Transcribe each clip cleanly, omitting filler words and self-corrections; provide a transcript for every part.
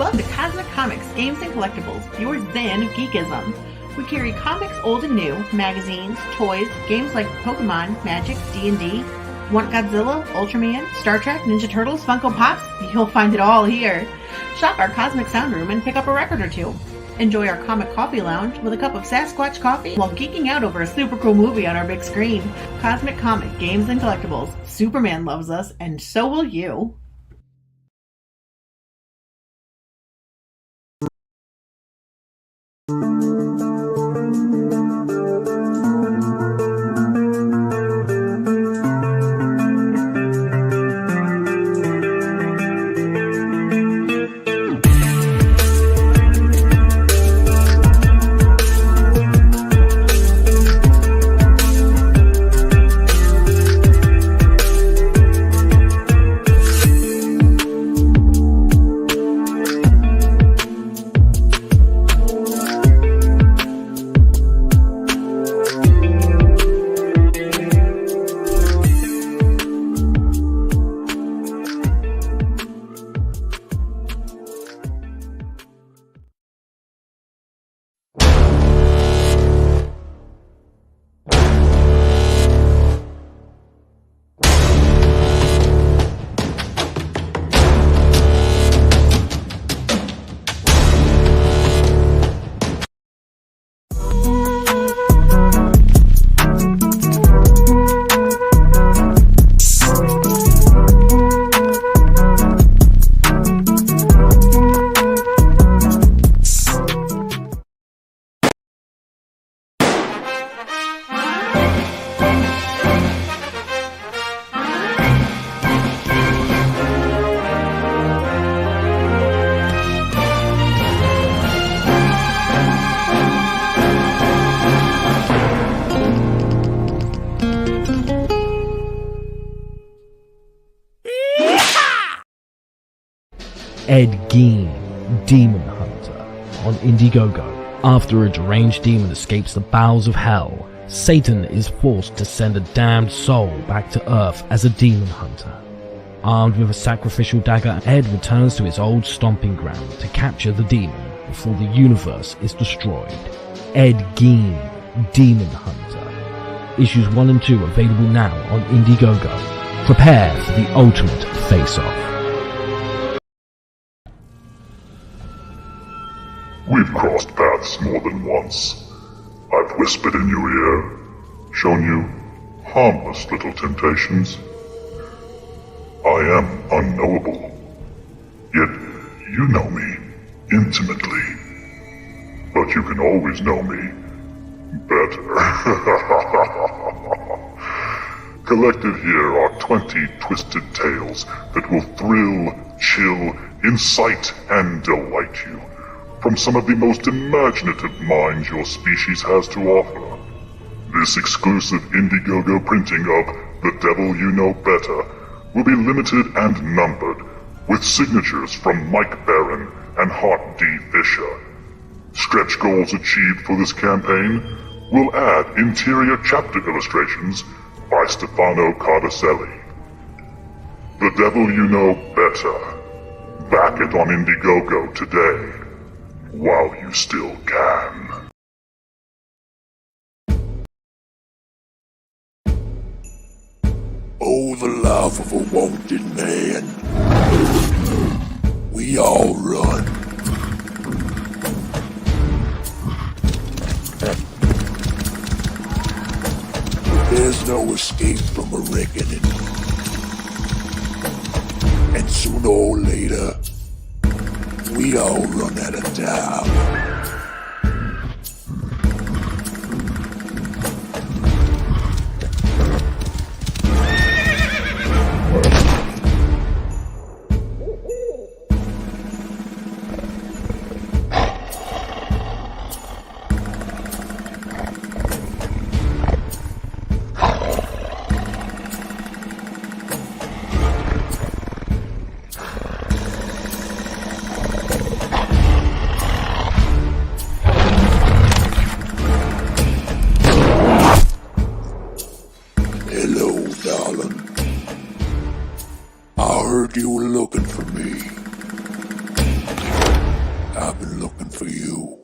Welcome to Cosmic Comics, Games and Collectibles, your zen of geekism. We carry comics old and new, magazines, toys, games like Pokemon, Magic, D&D. Want Godzilla, Ultraman, Star Trek, Ninja Turtles, Funko Pops? You'll find it all here. Shop our Cosmic Sound Room and pick up a record or two. Enjoy our Comic Coffee Lounge with a cup of Sasquatch coffee while geeking out over a super cool movie on our big screen. Cosmic Comic, Games and Collectibles. Superman loves us, and so will you. Ed Gein, Demon Hunter, on Indiegogo. After a deranged demon escapes the bowels of hell, Satan is forced to send a damned soul back to Earth as a demon hunter. Armed with a sacrificial dagger, Ed returns to his old stomping ground to capture the demon before the universe is destroyed. Ed Gein, Demon Hunter. Issues 1 and 2 available now on Indiegogo. Prepare for the ultimate face-off. We've crossed paths more than once. I've whispered in your ear, shown you harmless little temptations. I am unknowable, yet you know me intimately. But you can always know me better. Collected here are 20 twisted tales that will thrill, chill, incite, and delight you from some of the most imaginative minds your species has to offer. This exclusive Indiegogo printing of The Devil You Know Better will be limited and numbered, with signatures from Mike Barron and Hart D. Fisher. Stretch goals achieved for this campaign will add interior chapter illustrations by Stefano Cardacelli. The Devil You Know Better. Back it on Indiegogo today, while you still can. Oh, the life of a wanted man. We all run. There's no escape from a reckoning. And sooner or later, we all run out of time. heard you were looking for me. been looking for you.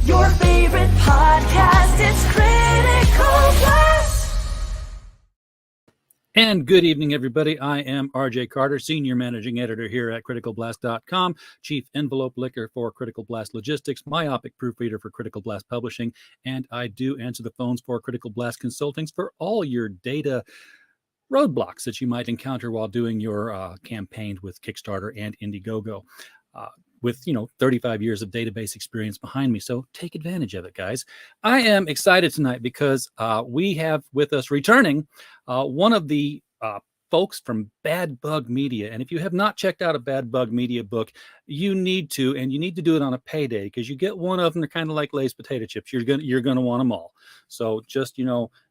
Your favorite podcast, it's Critical Blast. And good evening, everybody. I am RJ Carter, Senior Managing Editor here at CriticalBlast.com, Chief Envelope Licker for Critical Blast Logistics, Myopic Proofreader for Critical Blast Publishing, and I do answer the phones for Critical Blast Consultings for all your data roadblocks that you might encounter while doing your campaign with Kickstarter and Indiegogo. With 35 years of database experience behind me, so take advantage of it, guys. I am excited tonight because we have with us returning one of the folks from Bad Bug Media, and if you have not checked out a Bad Bug Media book, you need to, and you need to do it on a payday because you get one of them, they're kind of like Lay's potato chips. You're gonna want them all. So just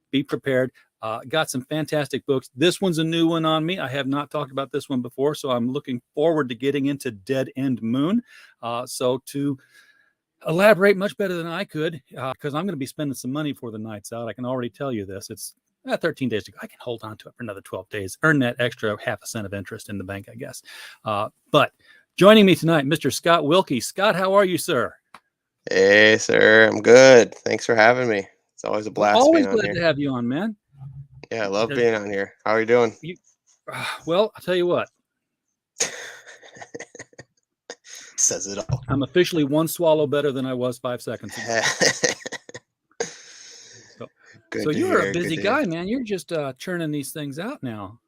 be prepared. Got some fantastic books. This one's a new one on me. I have not talked about this one before, so I'm looking forward to getting into Dead End Moon. So to elaborate much better than I could, because I'm going to be spending some money for the nights out. I can already tell you this. It's 13 days to go. I can hold on to it for another 12 days, earn that extra 0.5% of interest in the bank, I guess. But joining me tonight, Mr. Scott Wilke. Scott, how are you, sir? Hey, sir. I'm good. Thanks for having me. It's always a blast Always being on glad here. to have you on, man. Yeah, I love being on here. How are you doing? Well, I'll tell you what. Says it all. I'm officially one swallow better than I was 5 seconds ago. Good So to you're hear, a busy good to guy, hear. man. You're just churning these things out now.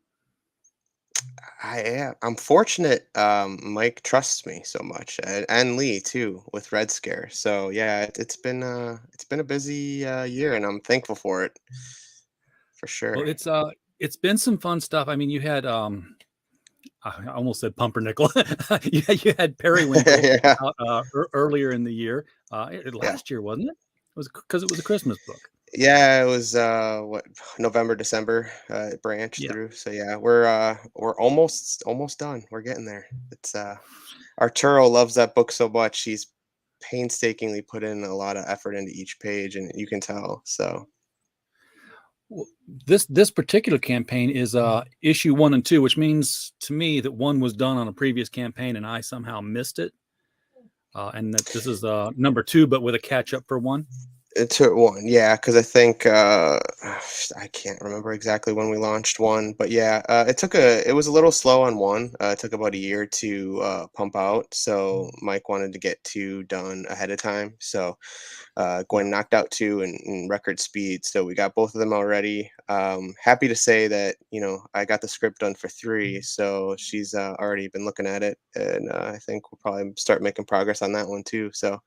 I am. I'm fortunate. Mike trusts me so much, and Lee too, with Red Scare. So yeah, it's been a busy year, and I'm thankful for it, for sure. Well, it's been some fun stuff. I mean, you had I almost said Pumpernickel. you had Periwinkle Yeah. out, earlier in the year. Last year, wasn't it? It was because it was a Christmas book. Yeah, it was November, December it branched through. So yeah, we're almost done. We're getting there. It's Arturo loves that book so much. He's painstakingly put in a lot of effort into each page, and you can tell. So This particular campaign is issue 1 and 2, which means to me that 1 was done on a previous campaign and I somehow missed it, and that this is number 2, but with a catch up for 1. it took 1, yeah, because I think I can't remember exactly when we launched 1, but yeah, it was a little slow on 1. It took about a year to pump out, so Mike wanted to get 2 done ahead of time. So Gwen knocked out 2 in record speed, so we got both of them already. Happy to say that I got the script done for 3, so she's already been looking at it, and I think we'll probably start making progress on that one too. So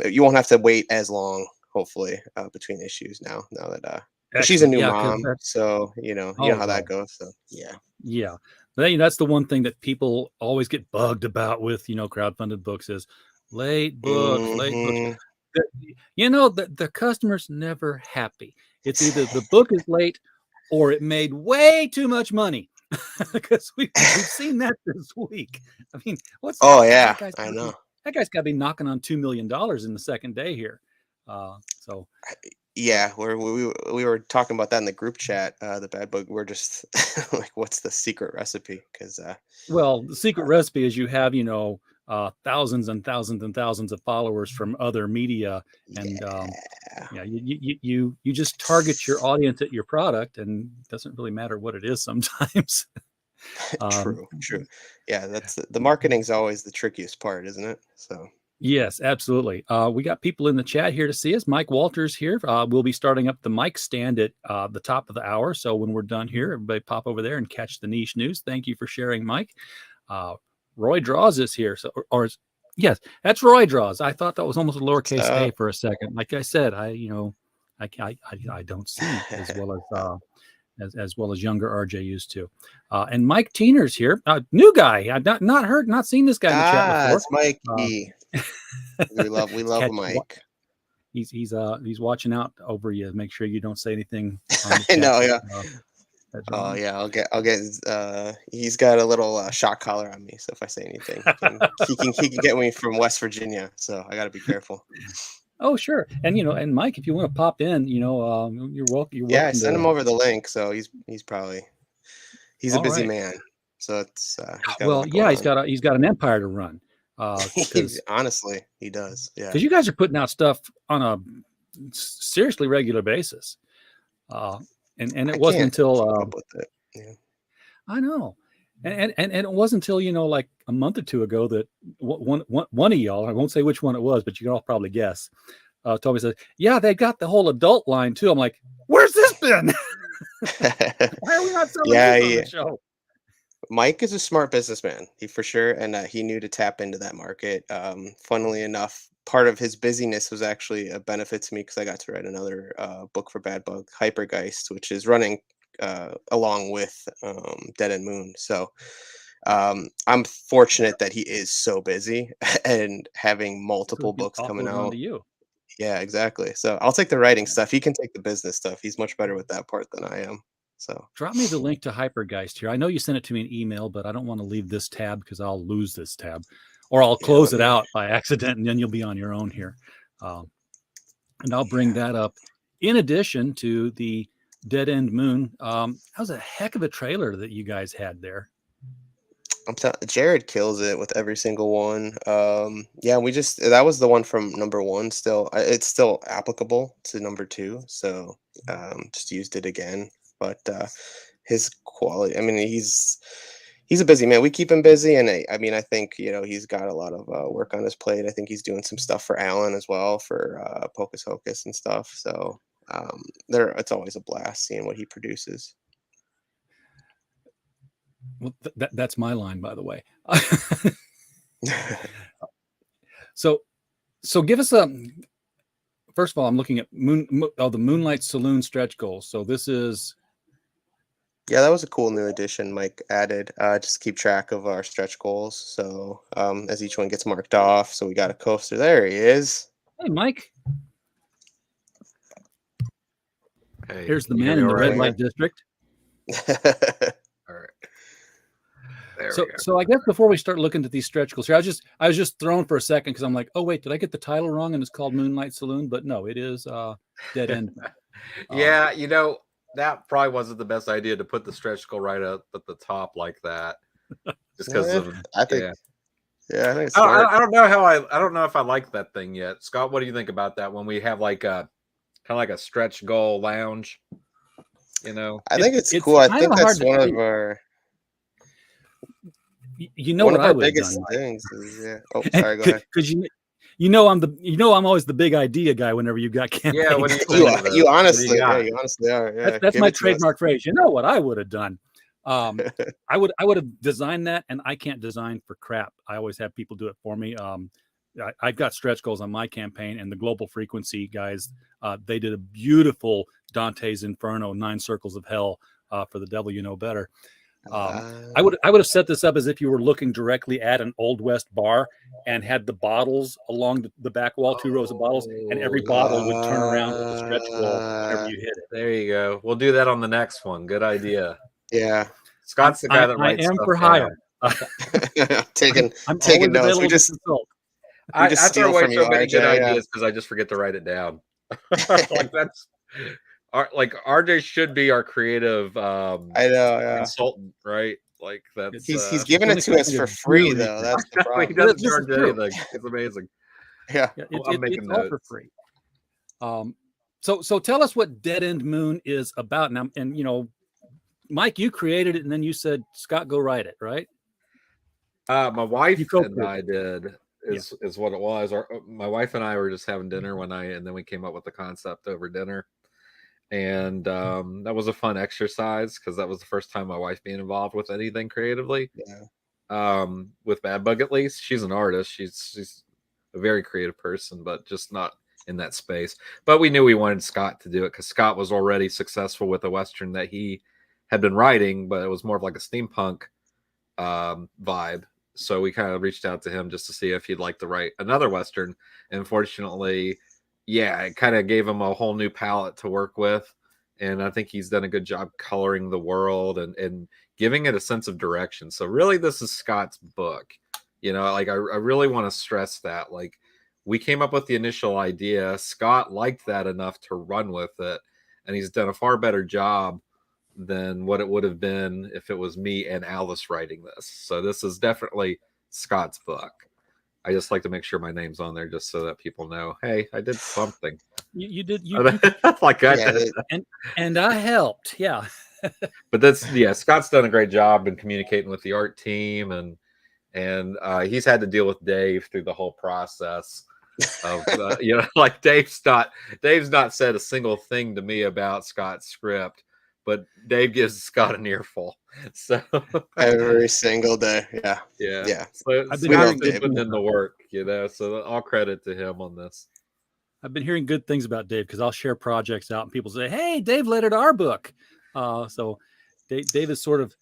you won't have to wait as long, hopefully, between issues now that she's a new mom, so you know how that goes. So yeah. That's the one thing that people always get bugged about with crowdfunded books is late books. The customer's never happy. It's either the book is late or it made way too much money, because we've seen that this week. I mean, I know. That guy's got to be knocking on $2 million in the second day here. Yeah, we were talking about that in the group chat. The Bad Bug. We're just like, what's the secret recipe? Because the secret recipe is you have thousands and thousands and thousands of followers from other media, and you just target your audience at your product, and it doesn't really matter what it is sometimes. True. Yeah, that's the marketing's always the trickiest part, isn't it? So Yes, absolutely. We got people in the chat here to see us. Mike Walters here. We'll be starting up the mic stand at the top of the hour. So when we're done here, everybody pop over there and catch the niche news. Thank you for sharing, Mike. Roy Draws is here. Yes, that's Roy Draws. I thought that was almost a lowercase a for a second. Like I said, I don't see as well as younger RJ used to. And Mike Teener's here, new guy. I've not seen this guy in the chat before. It's Mikey. we love Mike. He's watching out over you. Make sure you don't say anything. I know, yeah. Oh yeah, I'll get. He's got a little shock collar on me, so if I say anything, he can get me from West Virginia. So I got to be careful. Oh sure, and and Mike, if you want to pop in, you're welcome. Yeah, I sent him over the link, so he's a busy man. So it's he's got an empire to run. Honestly, he does. Yeah, because you guys are putting out stuff on a seriously regular basis, and it wasn't until I know, and it wasn't until like a month or two ago that one of y'all, I won't say which one it was, but you can all probably guess, told me, said, yeah, they got the whole adult line too. I'm like, where's this been? Why are we not selling this on the show? Mike is a smart businessman, he for sure, and he knew to tap into that market. Funnily enough, part of his busyness was actually a benefit to me because I got to write another book for Bad Bug, Hypergeist, which is running along with Dead End Moon. So I'm fortunate that he is so busy and having multiple books coming out. Yeah, exactly. So I'll take the writing stuff. He can take the business stuff. He's much better with that part than I am. So drop me the link to Hypergeist here. I know you sent it to me in email, but I don't want to leave this tab because I'll lose this tab, or I'll close it out by accident, and then you'll be on your own here. And I'll bring that up. In addition to the Dead End Moon, that was a heck of a trailer that you guys had there. Jared kills it with every single one. That was the one from number 1. Still, it's still applicable to number 2. So just used it again. But his quality, I mean, he's a busy man. We keep him busy, and I think he's got a lot of work on his plate. I think he's doing some stuff for Alan as well for Pocus Hocus and stuff. So it's always a blast seeing what he produces. Well, that's my line, by the way. So give us first of all, I'm looking at the Moonlight Saloon stretch goals. So this is. Yeah, that was a cool new addition Mike added, just to keep track of our stretch goals. So as each one gets marked off, so we got a coaster. There he is. Hey, Mike. Hey, here's the man in the red light district. All right. So I guess before we start looking at these stretch goals here, I was just thrown for a second because I'm like, oh wait, did I get the title wrong? And it's called Moonlight Saloon, but no, it is Dead End. Yeah, that probably wasn't the best idea to put the stretch goal right up at the top like that, just because of. I think. Yeah, I think. It's I don't know I don't know if I like that thing yet, Scott. What do you think about that? When we have like a kind of like a stretch goal lounge, I think it's cool. I think that's one of our. One of our biggest things is, yeah. Oh, sorry. Go ahead. Because I'm always the big idea guy whenever you got campaigns. Yeah, you honestly are. Yeah. That's my trademark phrase. You know what I would have done? I would have designed that, and I can't design for crap. I always have people do it for me. I've got stretch goals on my campaign, and the Global Frequency guys, they did a beautiful Dante's Inferno, 9 Circles of Hell for the Devil You Know Better. I would have set this up as if you were looking directly at an Old West bar and had the bottles along the back wall, 2 rows of bottles, and every bottle would turn around with a stretch goal whenever you hit it. There you go. We'll do that on the next one. Good idea. Yeah, Scott's the guy that writes. I am for hire. taking notes. We just throw away so many good ideas because I just forget to write it down. Like RJ should be our creative consultant, right? Like that's he's giving it to us for free though. That's the problem. He doesn't charge anything. It's amazing. Yeah, it's all for free. So tell us what Dead End Moon is about now. And Mike, you created it, and then you said, Scott, go write it, right? My wife and I did. is what it was. My wife and I were just having dinner one night, and then we came up with the concept over dinner. And that was a fun exercise because that was the first time my wife being involved with anything creatively. Yeah. With Bad Bug, at least she's an artist. She's a very creative person, but just not in that space. But we knew we wanted Scott to do it because Scott was already successful with a Western that he had been writing, but it was more of like a steampunk vibe. So we kind of reached out to him just to see if he'd like to write another Western. And fortunately, yeah, it kind of gave him a whole new palette to work with. And I think he's done a good job coloring the world and giving it a sense of direction. So really, this is Scott's book. You know, like I really want to stress that. Like, we came up with the initial idea. Scott liked that enough to run with it. And he's done a far better job than what it would have been if it was me and Alice writing this. So this is definitely Scott's book. I just like to make sure my name's on there just so that people know, hey, I did something. You did like I did. And I helped. Yeah. But Scott's done a great job in communicating with the art team, and he's had to deal with Dave through the whole process of like Dave's not said a single thing to me about Scott's script, but Dave gives Scott an earful. So every single day. Yeah. So I've been Scott's been putting in the work, so all credit to him on this. I've been hearing good things about Dave because I'll share projects out and people say, hey, Dave lettered our book. So Dave is sort of,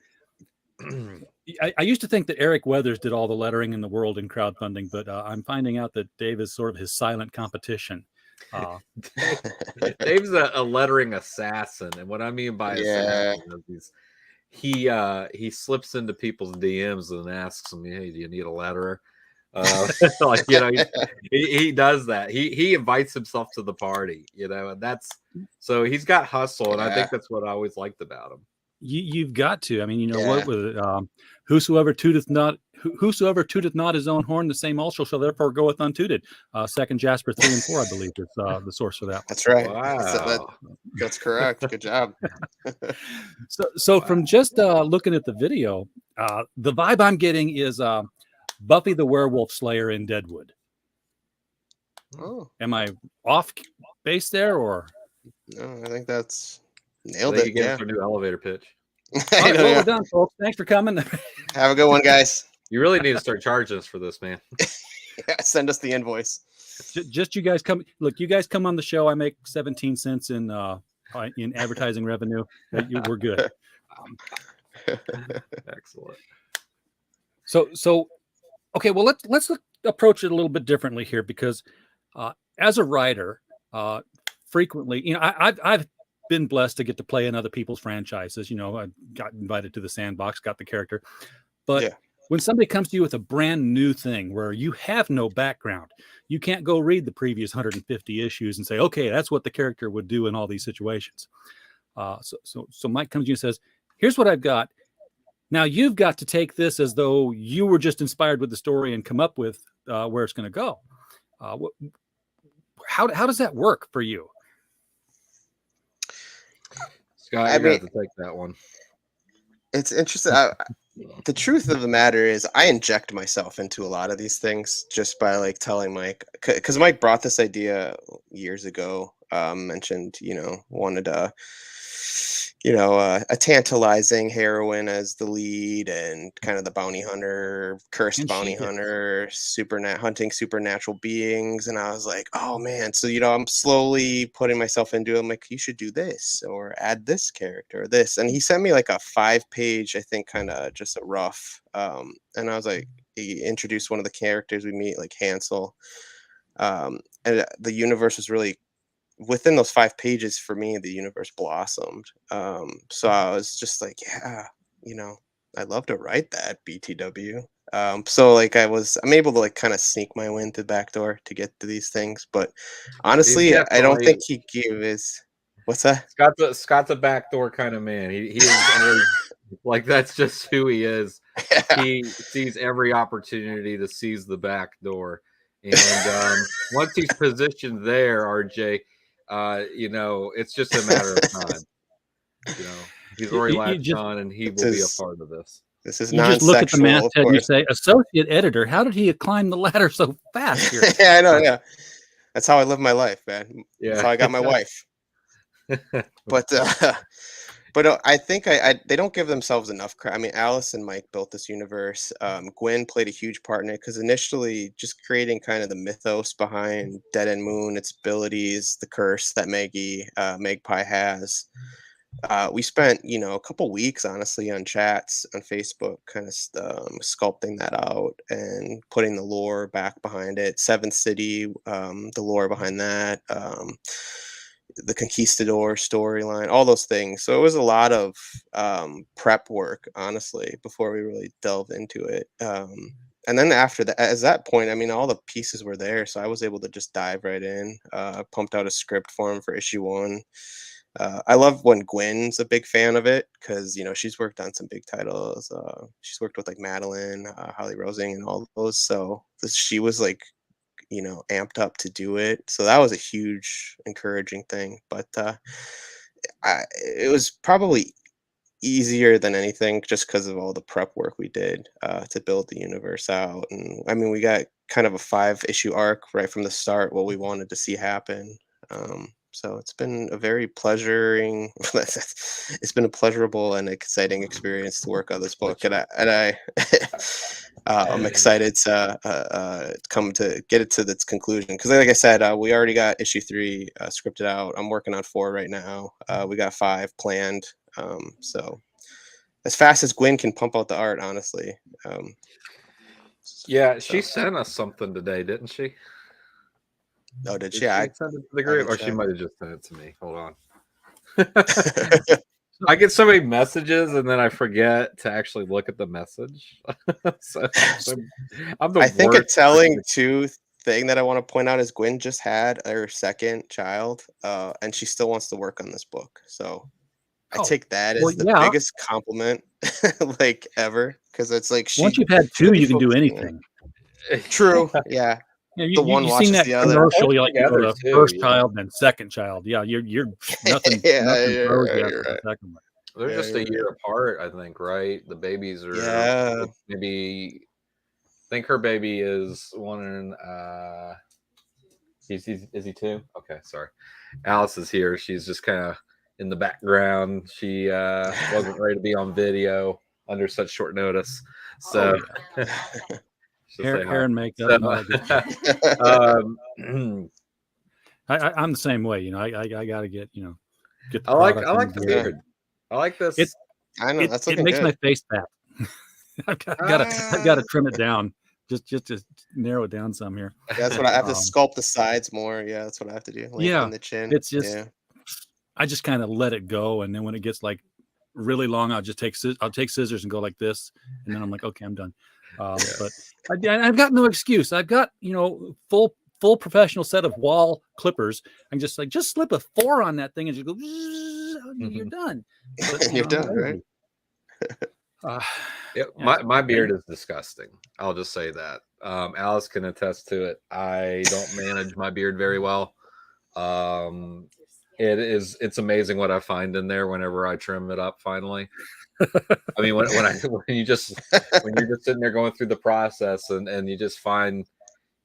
I used to think that Eric Weathers did all the lettering in the world in crowdfunding, but I'm finding out that Dave is sort of his silent competition. Dave's a lettering assassin. And what I mean by assassin is he slips into people's DMs and asks them, hey, do you need a letterer? He does that. He invites himself to the party, and that's so he's got hustle, and I think that's what I always liked about him. You've got to. I mean, what was it? Whosoever tooteth not his own horn, the same also shall therefore goeth untooted. 2 Jasper 3 and 4, I believe, is the source for that. That's right. Wow. That's correct. Good job. So from just looking at the video, the vibe I'm getting is Buffy the Werewolf Slayer in Deadwood. Oh, am I off base there, or? No, I think that's nailed it. it. You get a new elevator pitch. All right, well, we're done, folks. Thanks for coming. Have a good one, guys. You really need to start charging us for this, man. Send us the invoice. Just you guys come. Look, you guys come on the show. I make 17 cents in advertising revenue. We're good. Excellent. So. Okay, well, let's approach it a little bit differently here because as a writer, frequently, I've been blessed to get to play in other people's franchises. I got invited to the Sandbox, got the character. But when somebody comes to you with a brand new thing where you have no background, you can't go read the previous 150 issues and say, okay, that's what the character would do in all these situations. So Mike comes to you and says, here's what I've got. Now you've got to take this as though you were just inspired with the story and come up with where it's going to go. How does that work for you? Scott, you have to take that one. It's interesting. The truth of the matter is I inject myself into a lot of these things just by like telling Mike, because Mike brought this idea years ago, mentioned, wanted a tantalizing heroine as the lead and kind of the bounty hunter, cursed bounty hunter, hunting supernatural beings. And I was like, oh man. So, I'm slowly putting myself into it. I'm like, you should do this or add this character or this. And he sent me like a 5-page, I think, kind of just a rough. And I was like, he introduced one of the characters we meet, like Hansel. And the universe was really, within those 5 pages, for me, the universe blossomed. So I was just like, I'd love to write that BTW. So like I'm able to like kind of sneak my way into the back door to get to these things. But honestly, I don't think he gave his, what's that? Scott's a backdoor kind of man. He is like, that's just who he is. Yeah. He sees every opportunity to seize the back door. And once he's positioned there, RJ, it's just a matter of time. He's already latched on, and he will be a part of this. This is You just look at the non-sexual, of masthead and you course. say, associate editor, how did he climb the ladder so fast here? Yeah, I know. Yeah, that's how I live my life, man. That's how I got my wife. But I think they don't give themselves enough credit. I mean, Alice and Mike built this universe. Gwen played a huge part in it because initially just creating kind of the mythos behind Dead End Moon, its abilities, the curse that Magpie has. We spent, a couple weeks, honestly, on chats on Facebook, kind of sculpting that out and putting the lore back behind it. Seventh City, the lore behind that. The Conquistador storyline, all those things. So it was a lot of prep work, honestly, before we really delved into it. And then after that, at that point, I mean, all the pieces were there, so I was able to just dive right in. Pumped out a script for him for issue 1. I love when Gwen's a big fan of it because she's worked on some big titles. She's worked with like Madeline, Holly Rosing, and all those. So she was like amped up to do it. So that was a huge encouraging thing. But it was probably easier than anything just because of all the prep work we did to build the universe out. And I mean, we got kind of a 5-issue arc right from the start, what we wanted to see happen. So it's been a very it's been a pleasurable and exciting experience to work on this book, and I'm excited to come to get it to its conclusion. Because like I said, we already got issue 3 scripted out. I'm working on 4 right now. We got 5 planned. So as fast as Gwen can pump out the art, honestly. Yeah, she sent us something today, didn't she? Oh, did she? She send it to the group, or she checked. might have just sent it to me. Hold on. I get so many messages and then I forget to actually look at the message. so I'm the I think a worst telling person. thing that I want to point out is Gwen just had her second child, and she still wants to work on this book. So I take that as the biggest compliment, like ever, because it's like once you've had 2, you can do focusing on- anything. True, yeah. You, one you've watches seen that the other. commercial, you're like, Together, the first child, then second child. Yeah, you're nothing. Yeah, nothing you're throws right, you after you're the right. second one. They're Yeah, just a you're year apart, I think, right? The babies are Yeah. maybe. I think her baby is 1 in. Is he 2? Okay, sorry. Alice is here. She's just kind of in the background. She wasn't ready to be on video under such short notice, so. Hair and makeup. So, I'm the same way. I got to get get the I like product the beard. I like this. I know that's looking it makes good. my face fat. I've got to trim it down just to narrow it down some here. That's what I have to sculpt the sides more. Yeah, that's what I have to do. Lengthen the chin. It's just I just kind of let it go, and then when it gets like really long, I'll take scissors and go like this, and then I'm like, okay, I'm done. But I've got no excuse. I've got full professional set of wall clippers. I'm just slip a 4 on that thing and just go. You're done. But, You're done, right? My beard is disgusting. I'll just say that. Alice can attest to it. I don't manage my beard very well. It's amazing what I find in there whenever I trim it up finally. I mean, when you're just sitting there going through the process and you just find,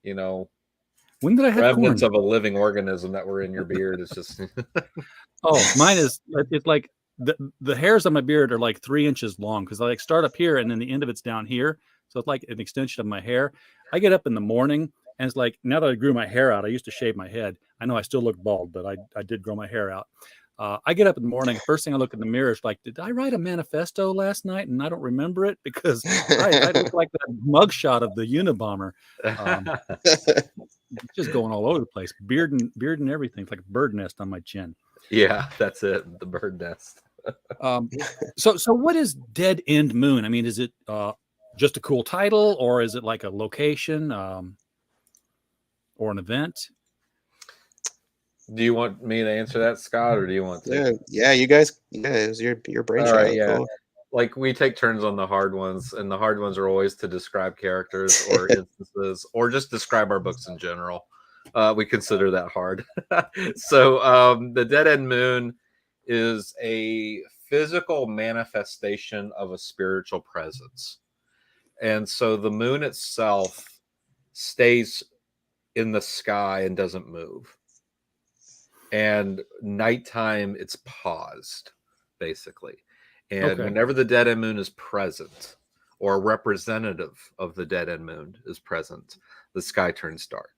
when did I have remnants corn? of a living organism that were in your beard. It's just mine is. It's like the hairs on my beard are like 3 inches long because I start up here and then the end of it's down here, so it's like an extension of my hair. I get up in the morning and it's like, now that I grew my hair out, I used to shave my head. I know I still look bald, but I did grow my hair out. I get up in the morning. First thing I look in the mirror is like, did I write a manifesto last night and I don't remember it? Because I look like that mugshot of the Unabomber. Just going all over the place. Beard and everything. It's like a bird nest on my chin. Yeah, that's it. The bird nest. So what is Dead End Moon? I mean, is it just a cool title, or is it like a location or an event? Do you want me to answer that, Scott, or do you want to? Yeah, you guys. Yeah, it was your brainchild. Right, yeah. Cool. Like we take turns on the hard ones, and the hard ones are always to describe characters or instances, or just describe our books in general. We consider that hard. So the Dead End Moon is a physical manifestation of a spiritual presence. And so the moon itself stays in the sky and doesn't move. And nighttime, it's paused, basically. And whenever the dead end moon is present, or a representative of the dead end moon is present, the sky turns dark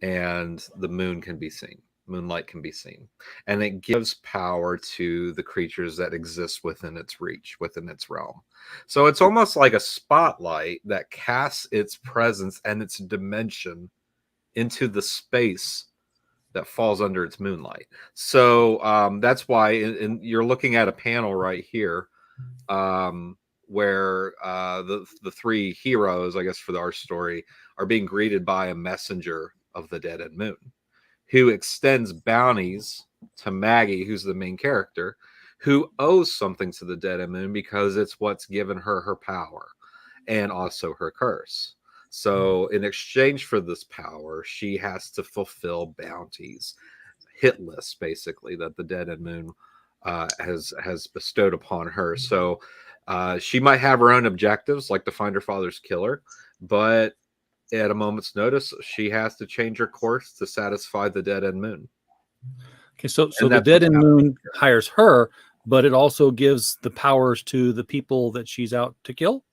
and the moon can be seen. Moonlight can be seen. And it gives power to the creatures that exist within its reach, within its realm. So it's almost like a spotlight that casts its presence and its dimension into the space that falls under its moonlight. So that's why you're looking at a panel right here where the three heroes, I guess, for our story, are being greeted by a messenger of the dead end moon, who extends bounties to Maggie, who's the main character, who owes something to the dead end moon because it's what's given her her power and also her curse. So in exchange for this power, she has to fulfill bounties, hit lists, basically, that the dead end moon has bestowed upon her. So she might have her own objectives, like to find her father's killer, but at a moment's notice, she has to change her course to satisfy the dead end moon. Okay, so the dead end moon hires her, but it also gives the powers to the people that she's out to kill.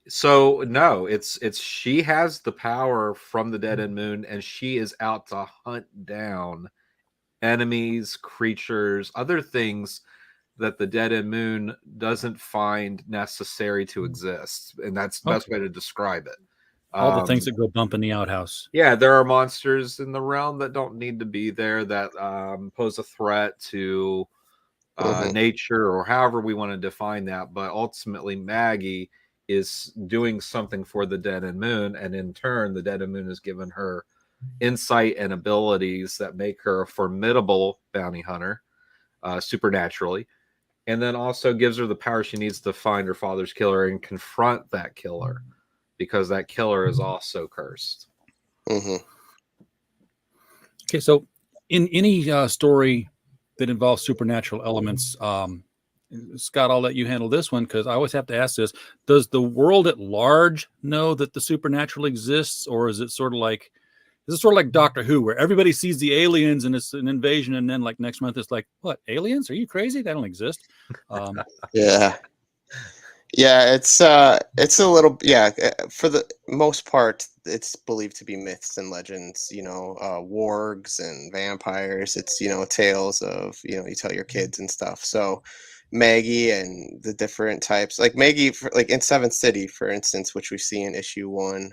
So no, it's she has the power from the dead end moon, and she is out to hunt down enemies, creatures, other things that the dead end moon doesn't find necessary to exist, and that's the best way to describe it. All the things that go bump in the outhouse. Yeah, there are monsters in the realm that don't need to be there, that pose a threat to nature, or however we want to define that. But ultimately, Maggie is doing something for the dead end moon, and in turn, the dead end moon has given her insight and abilities that make her a formidable bounty hunter, supernaturally, and then also gives her the power she needs to find her father's killer and confront that killer, because that killer is also cursed. Okay, so in any story that involves supernatural elements, Scott, I'll let you handle this one, because I always have to ask this: does the world at large know that the supernatural exists, or is it sort of like Doctor Who, where everybody sees the aliens and it's an invasion, and then like next month it's like, what, aliens? Are you crazy? They don't exist. Yeah, it's a little, for the most part, it's believed to be myths and legends, wargs and vampires. It's, tales of, you tell your kids and stuff. So Maggie and the different types, like Maggie, like in Seventh City, for instance, which we see in issue 1,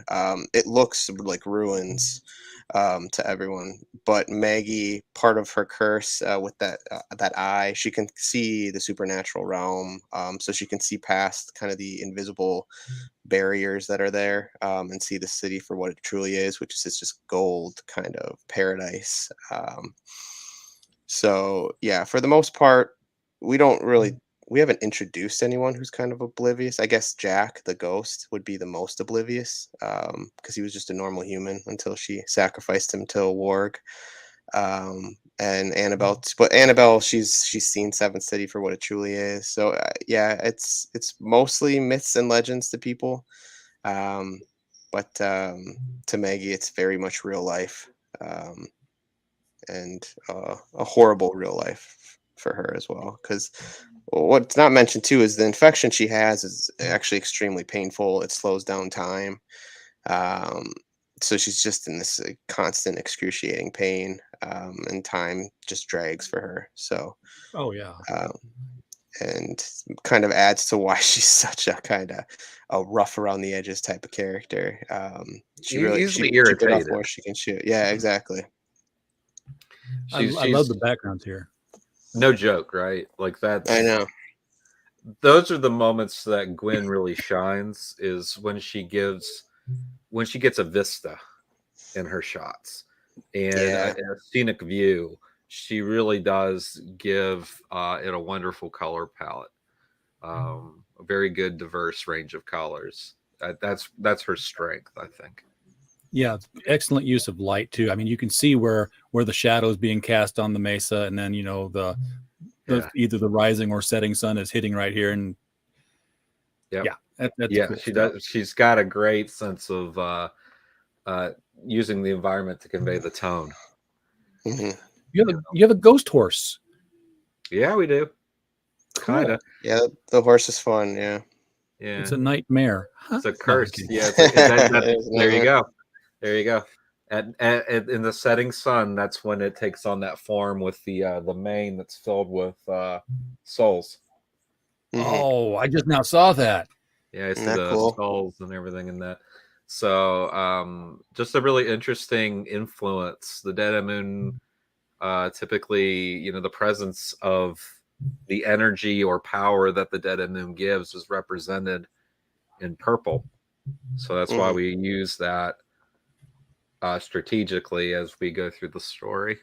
it looks like ruins to everyone, but Maggie, part of her curse with that eye, she can see the supernatural realm, so she can see past kind of the invisible barriers that are there, and see the city for what it truly is, which is just gold kind of paradise. So yeah, for the most part, we haven't introduced anyone who's kind of oblivious. I guess Jack, the ghost, would be the most oblivious, because he was just a normal human until she sacrificed him to a warg. And Annabelle, but Annabelle, she's seen Seventh City for what it truly is. So yeah, it's mostly myths and legends to people, but to Maggie, it's very much real life, and a horrible real life for her as well, because what's not mentioned too is the infection she has is actually extremely painful. It slows down time, so she's just in this constant excruciating pain, and time just drags for her. So and kind of adds to why she's such a kind of a rough around the edges type of character. She bit off more she can shoot. Yeah, exactly. I love the backgrounds here. No joke, right? Like that. I know. Those are the moments that Gwen really shines, is when she gets a vista in her shots and a scenic view. She really does give it a wonderful color palette, a very good diverse range of colors. That's her strength, I think. Yeah, excellent use of light too. I mean, you can see where the shadow is being cast on the mesa, and then the either the rising or setting sun is hitting right here, and Yep. that's yeah, cool she stuff. does. She's got a great sense of using the environment to convey the tone. Mhm. You have a ghost horse. Yeah, we do. Cool. Kinda. Yeah, the horse is fun. Yeah. Yeah. It's a nightmare. Huh? It's a No, I'm curse. kidding. Yeah, It is a there you nightmare. go. There you go. In the setting sun, that's when it takes on that form with the mane that's filled with souls. Mhm. Oh, I just now saw that. Yeah, I see Isn't that the cool? skulls and everything in that. So, just a really interesting influence. The Dead and Moon, typically, the presence of the energy or power that the Dead and Moon gives is represented in purple. So that's why Mhm. we use that strategically as we go through the story.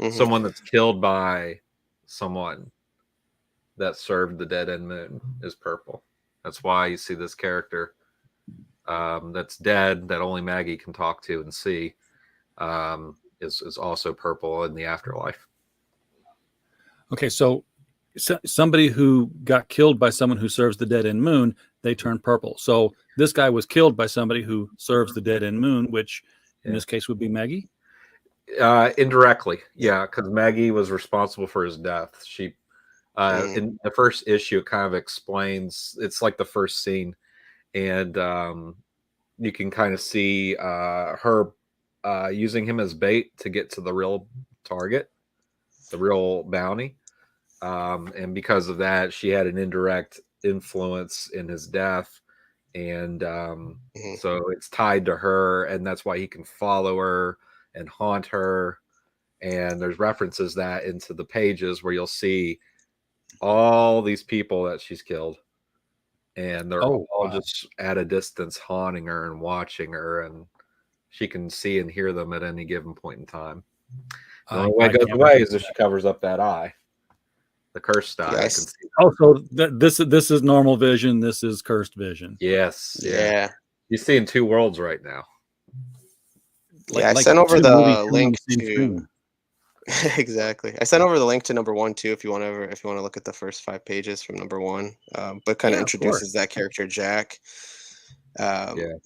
Mhm. Someone that's killed by someone that served the Dead End Moon is purple. That's why you see this character that's dead that only Maggie can talk to and see is also purple in the afterlife. Okay, so somebody who got killed by someone who serves the dead end moon, they turn purple. So this guy was killed by somebody who serves the dead end moon, which in this case would be Maggie. Indirectly, yeah, because Maggie was responsible for his death. She in the first issue, it kind of explains. It's like the first scene, and you can kind of see her using him as bait to get to the real target, the real bounty. And because of that, she had an indirect influence in his death. And so it's tied to her, and that's why he can follow her and haunt her. And there's references that into the pages where you'll see all these people that she's killed. And they're all just at a distance haunting her and watching her, and she can see and hear them at any given point in time. The only way it goes away is if she covers up that eye. The cursed eye. Yes. I can see that. Oh, so this is normal vision. This is cursed vision. Yes. Yeah. You're seeing two worlds right now. I sent over two the movies on link the same to screen. exactly. I sent over the link to number 1 too if you want to look at the first 5 pages from number 1. But kind of introduces that character Jack.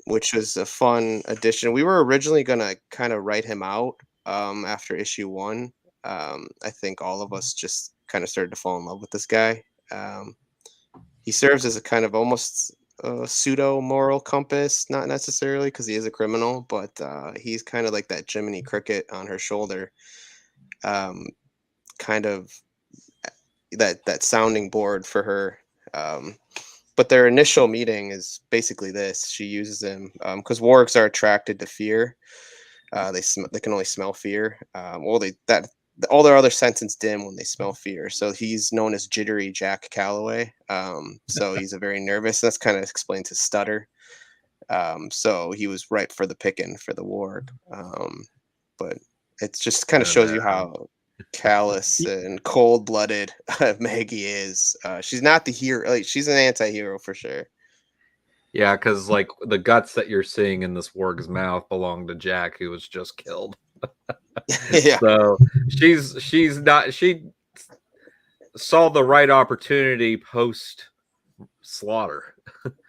Which was a fun addition. We were originally gonna kind of write him out after issue 1. I think all of us just kind of started to fall in love with this guy. He serves as a kind of almost pseudo moral compass, not necessarily because he is a criminal, but he's kind of like that Jiminy Cricket on her shoulder, kind of that sounding board for her. But their initial meeting is basically this: she uses him because wargs are attracted to fear. They can only smell fear. All their other senses dim when they smell fear. So he's known as Jittery Jack Calloway. So he's a very nervous. That's kind of explains his stutter. So he was ripe for the picking for the warg. But it just kind of shows you how callous and cold-blooded Maggie is. She's not the hero. Like, she's an anti-hero for sure. Yeah, because like the guts that you're seeing in this warg's mouth belong to Jack, who was just killed. Yeah. So she's not. She saw the right opportunity post slaughter.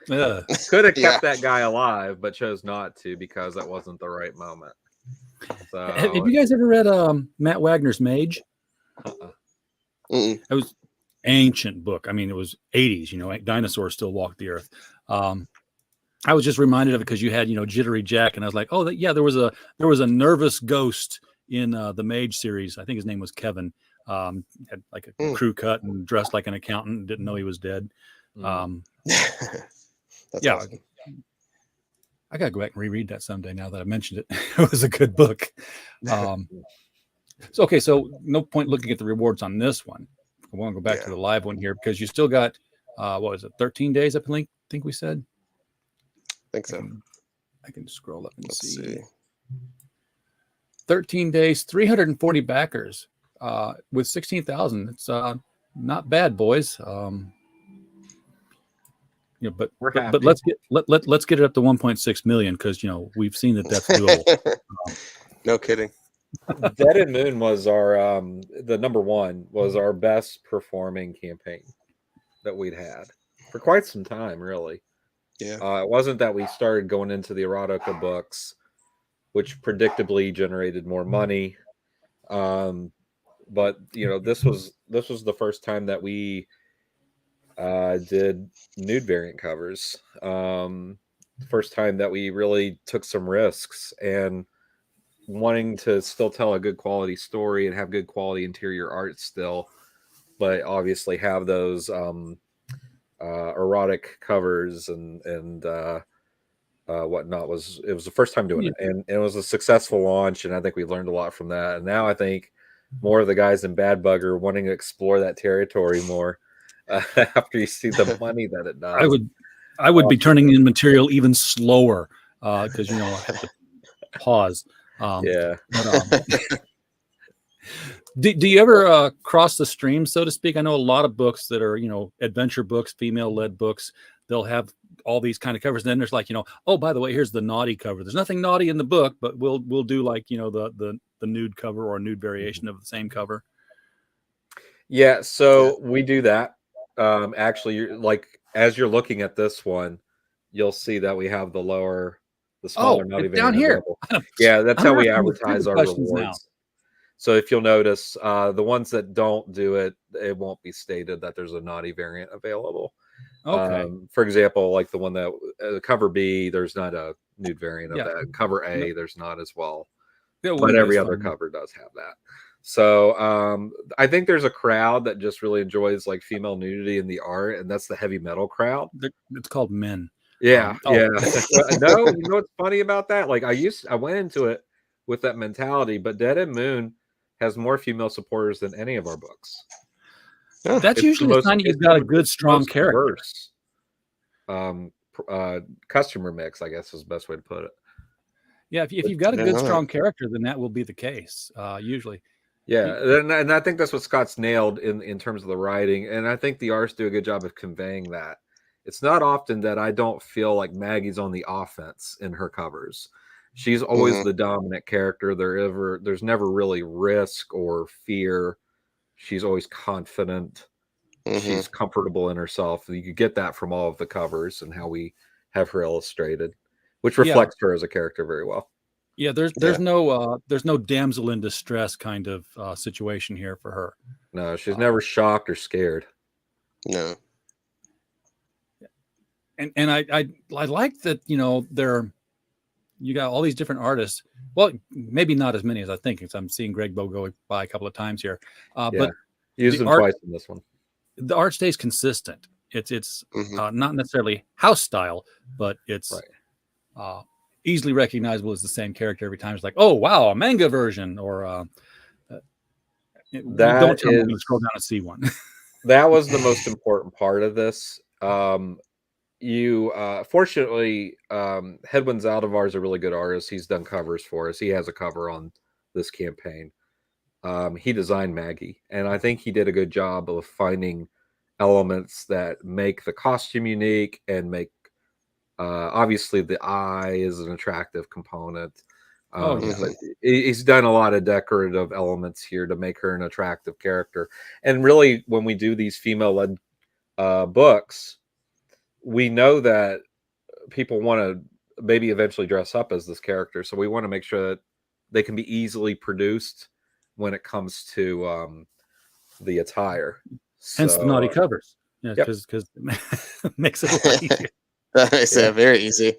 Could have kept that guy alive, but chose not to because that wasn't the right moment. So, have you guys ever read Matt Wagner's Mage? It was ancient book. I mean, it was 80s. Dinosaurs still walked the earth. I was just reminded of it because you had Jittery Jack, and I was like, oh, there was a nervous ghost in the Mage series. I think his name was Kevin. Had like a crew cut and dressed like an accountant and didn't know he was dead. That's awesome. I gotta go back and reread that someday. Now that I mentioned it, it was a good book. So no point looking at the rewards on this one. I want to go back to the live one here because you still got 13 days? I think we said. I think so. I can scroll up and Let's see. 13 days, 340 backers with 16,000. It's not bad, boys. But let's get it up to 1.6 million because we've seen that that's doable. No kidding. Dead and Moon was our the number one was our best performing campaign that we'd had for quite some time, really. Yeah. It wasn't that we started going into the erotica books, which predictably generated more money. But this was the first time that we did nude variant covers. First time that we really took some risks and wanting to still tell a good quality story and have good quality interior art still, but obviously have those erotic covers and whatnot. It was the first time doing it, and it was a successful launch, and I think we learned a lot from that. And now I think more of the guys in Bad Bug are wanting to explore that territory more after you see the money that it does. I would be turning in material even slower because I have to pause. Yeah. But, do you ever cross the stream, so to speak? I know a lot of books that are adventure books, female-led books. They'll have all these kind of covers. And then there's like oh, by the way, here's the naughty cover. There's nothing naughty in the book, but we'll do like the nude cover or a nude variation of the same cover. Yeah, so we do that. Actually, as you're looking at this one, you'll see that we have the smaller naughty down here. Yeah, that's how we advertise our rewards. Now. So if you'll notice, the ones that don't do it, it won't be stated that there's a naughty variant available. Okay. For example, like the one that cover B, there's not a nude variant of that. Cover A, there's not as well. But every other cover does have that. So I think there's a crowd that just really enjoys like female nudity in the art, and that's the heavy metal crowd. It's called men. Yeah, yeah. No, you know what's funny about that? Like I went into it with that mentality, but Dead and Moon has more female supporters than any of our books. That's usually a sign you've got a good, strong character. Customer mix, I guess, is the best way to put it. Yeah, if you've got a good, strong character, then that will be the case, usually. Yeah, and I think that's what Scott's nailed in terms of the writing, and I think the artists do a good job of conveying that. It's not often that I don't feel like Maggie's on the offense in her covers. She's always the dominant character. There's never really risk or fear. She's always confident. She's comfortable in herself. You could get that from all of the covers and how we have her illustrated, which reflects her as a character very well. Yeah, there's no damsel in distress kind of situation here for her. No, she's never shocked or scared. No. And I like that you got all these different artists. Well, maybe not as many as I think, because I'm seeing Greg Bow go by a couple of times here. But use them twice in this one. The art stays consistent. It's not necessarily house style, but it's easily recognizable as the same character every time. It's like, oh wow, a manga version, or don't tell me to scroll down and see one. That was the most important part of this. Fortunately, Headwinds Aldivar is a really good artist. He's done covers for us. He has a cover on this campaign. He designed Maggie, and I think he did a good job of finding elements that make the costume unique and make obviously the eye is an attractive component. But he's done a lot of decorative elements here to make her an attractive character. And really, when we do these female-led books, we know that people want to maybe eventually dress up as this character. So we want to make sure that they can be easily produced when it comes to the attire. Hence the naughty covers. Yeah, because it makes it a lot easier. That makes it very easy.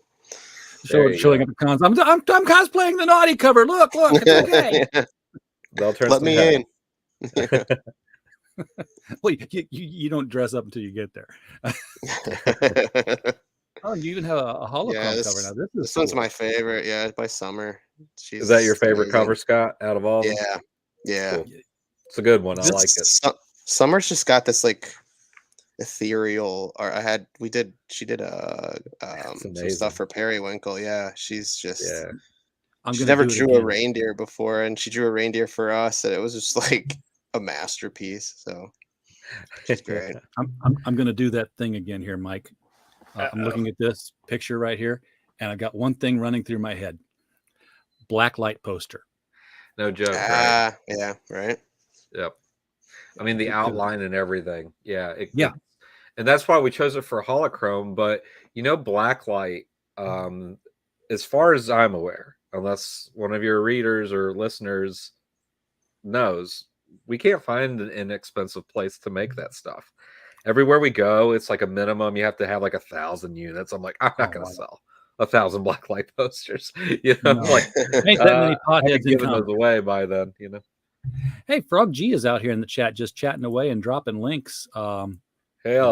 Showing up at cons. I'm cosplaying the naughty cover. Look, it's okay. They'll turn Let me in. Well, you don't dress up until you get there. Oh, you even have a holocron cover now. This one's my favorite. Yeah, by Summer. Is that your favorite cover, Scott? Out of all? Yeah. Cool. It's a good one. I like it. Summer's just got this like ethereal. Or she did some stuff for Periwinkle. Yeah, she's just. Yeah. She never drew a reindeer before, and she drew a reindeer for us, and it was just like a masterpiece. So it's great. I'm going to do that thing again here, Mike. I'm looking at this picture right here, and I got one thing running through my head: black light poster. No joke, right? Yeah, right. Yep. I mean, the outline and everything. Yeah. Yeah. And that's why we chose it for holochrome. But blacklight, as far as I'm aware, unless one of your readers or listeners knows, we can't find an inexpensive place to make that stuff. Everywhere we go, it's like a minimum. You have to have like 1,000 units. I'm like, I'm not going to sell 1,000 blacklight posters. No. Like, Ain't that many I'd be potheads in giving those town. away by then. Hey, Frog G is out here in the chat, just chatting away and dropping links. Hell,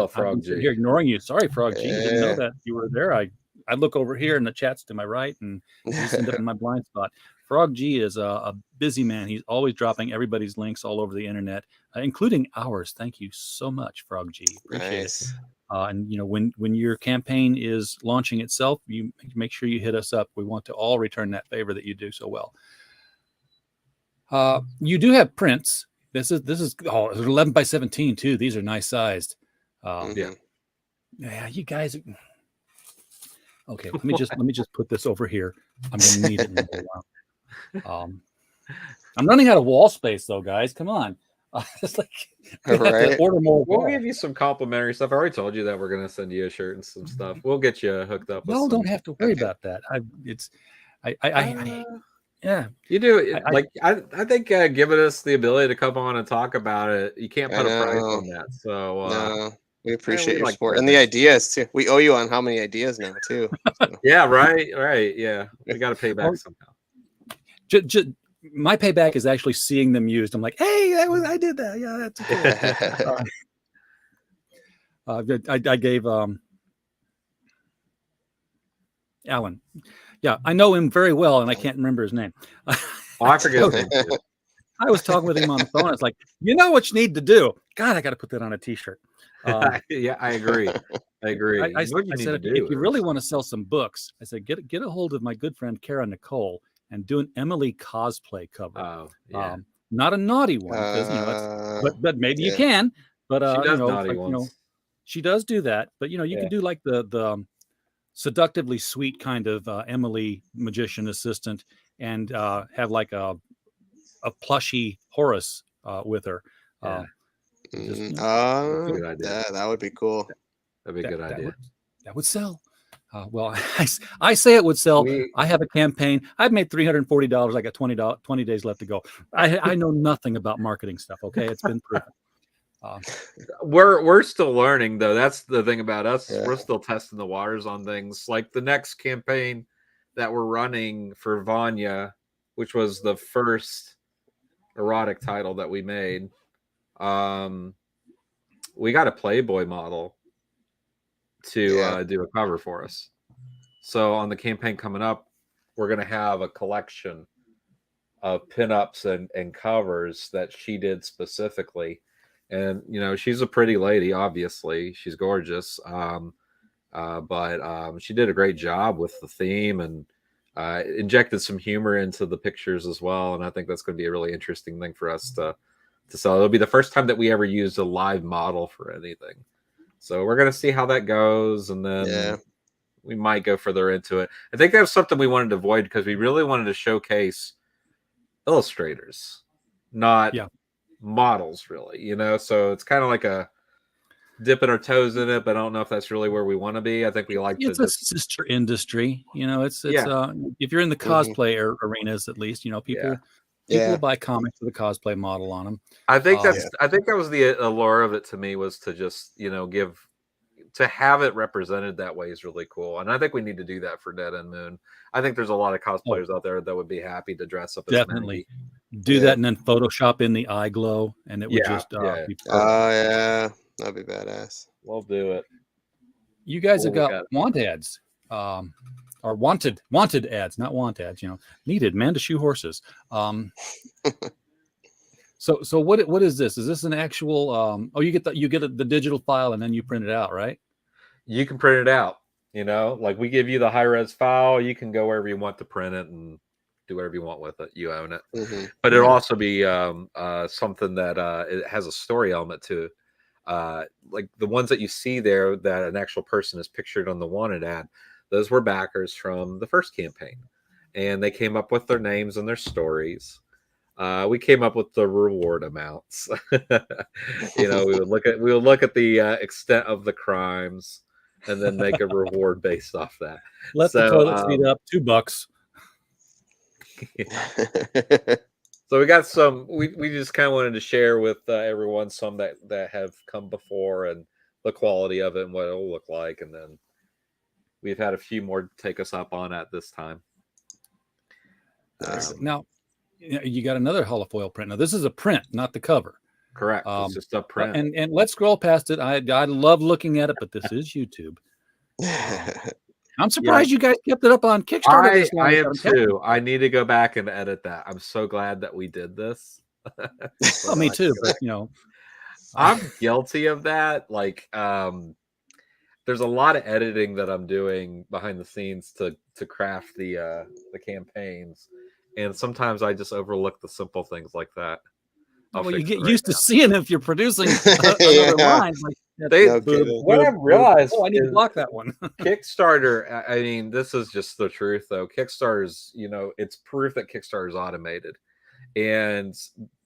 Frog I'm G. here ignoring you. Sorry, Frog G. You didn't know Yeah. that you were there. I look over here and the chat's to my right, and you just end up in my blind spot. Frog G is a busy man. He's always dropping everybody's links all over the internet, including ours. Thank you so much, Frog G. Appreciate Nice. it. And when your campaign is launching itself, you make sure you hit us up. We want to all return that favor that you do so well. You do have prints. This is 11 by 17 too. These are nice sized. Mhm. Yeah, you guys. Okay, let me just put this over here. I'm gonna need it in a little while. I'm running out of wall space though, guys. Come on. It's like I have to Right. order more. We'll wall. give you some complimentary stuff. I already told you that we're going to send you a shirt and some stuff. We'll get you hooked up. With No, some... don't have to worry about that. Yeah. You do. I I think giving us the ability to come on and talk about it, you can't put a price know. on that. So No, we appreciate we your like support that. and the ideas too. We owe you on how many ideas now too. So. yeah, right. Yeah, we got to pay back somehow. My payback is actually seeing them used. I'm like, hey, I did that. Yeah, that's cool. I gave Alan. Yeah, I know him very well, and I can't remember his name. Oh, I forget his name too. I was talking with him on the phone. It's like, you know what you need to do. God, I got to put that on a T-shirt. Yeah, I agree. I said, if you really want to sell some books, I said, get a hold of my good friend Kara Nicole and do an Emily cosplay cover. Oh, yeah. Not a naughty one, because but maybe you can. But she does naughty ones. She does do that. But you can do like the seductively sweet kind of Emily magician assistant, and have like a plushy Horace with her. Good idea. That would be cool. That'd be a good idea. That would sell. Well, I say it would sell. I have a campaign. I've made $340. I got 20 days left to go. I know nothing about marketing stuff. Okay, it's been proven. We're still learning though. That's the thing about us. Yeah. We're still testing the waters on things. Like the next campaign that we're running for Vanya, which was the first erotic title that we made. We got a Playboy model to do a cover for us. So on the campaign coming up, we're going to have a collection of pinups and covers that she did specifically. And, she's a pretty lady, obviously. She's gorgeous. But she did a great job with the theme and injected some humor into the pictures as well. And I think that's going to be a really interesting thing for us to sell. It'll be the first time that we ever used a live model for anything. So we're going to see how that goes. And then we might go further into it. I think that was something we wanted to avoid because we really wanted to showcase illustrators, not models, really. So it's kind of like a dipping our toes in it, but I don't know if that's really where we want to be. I think we like it's a sister industry. It's if you're in the cosplay arenas, at least, people will buy comics with a cosplay model on them. I think that was the allure of it to me, was to just, to have it represented that way is really cool. And I think we need to do that for Dead End Moon. I think there's a lot of cosplayers out there that would be happy to dress up as definitely do that, and then Photoshop in the eye glow, and it would just be perfect. That'd be badass. We'll do it. You guys have got want ads, or wanted ads, not want ads. Needed man to shoe horses. So what is this? Is this an actual? You get the digital file and then you print it out, right? You can print it out. Like we give you the high res file. You can go wherever you want to print it and do whatever you want with it. You own it. Mm-hmm. But it'll also be something that it has a story element to. Like the ones that you see there that an actual person is pictured on the wanted ad, those were backers from the first campaign, and they came up with their names and their stories. we came up with the reward amounts. We would look at the extent of the crimes, and then make a reward based off that. Let the toilet seat up, $2. So we got some. We just kind of wanted to share with everyone some that have come before and the quality of it and what it'll look like, and then we've had a few more take us up on it this time. Now, you got another holofoil print. Now, this is a print, not the cover. Correct. It's just a print. And let's scroll past it. I love looking at it, but this is YouTube. I'm surprised you guys kept it up on Kickstarter. This long. I am too. I need to go back and edit that. I'm so glad that we did this. Well, me too, but I'm guilty of that. Like, there's a lot of editing that I'm doing behind the scenes to craft the campaigns, and sometimes I just overlook the simple things like that. Well, you get used to seeing if you're producing another line. Like, what I've realized, I need to block that one. Kickstarter. I mean, this is just the truth, though. Kickstarter's, it's proof that Kickstarter is automated, and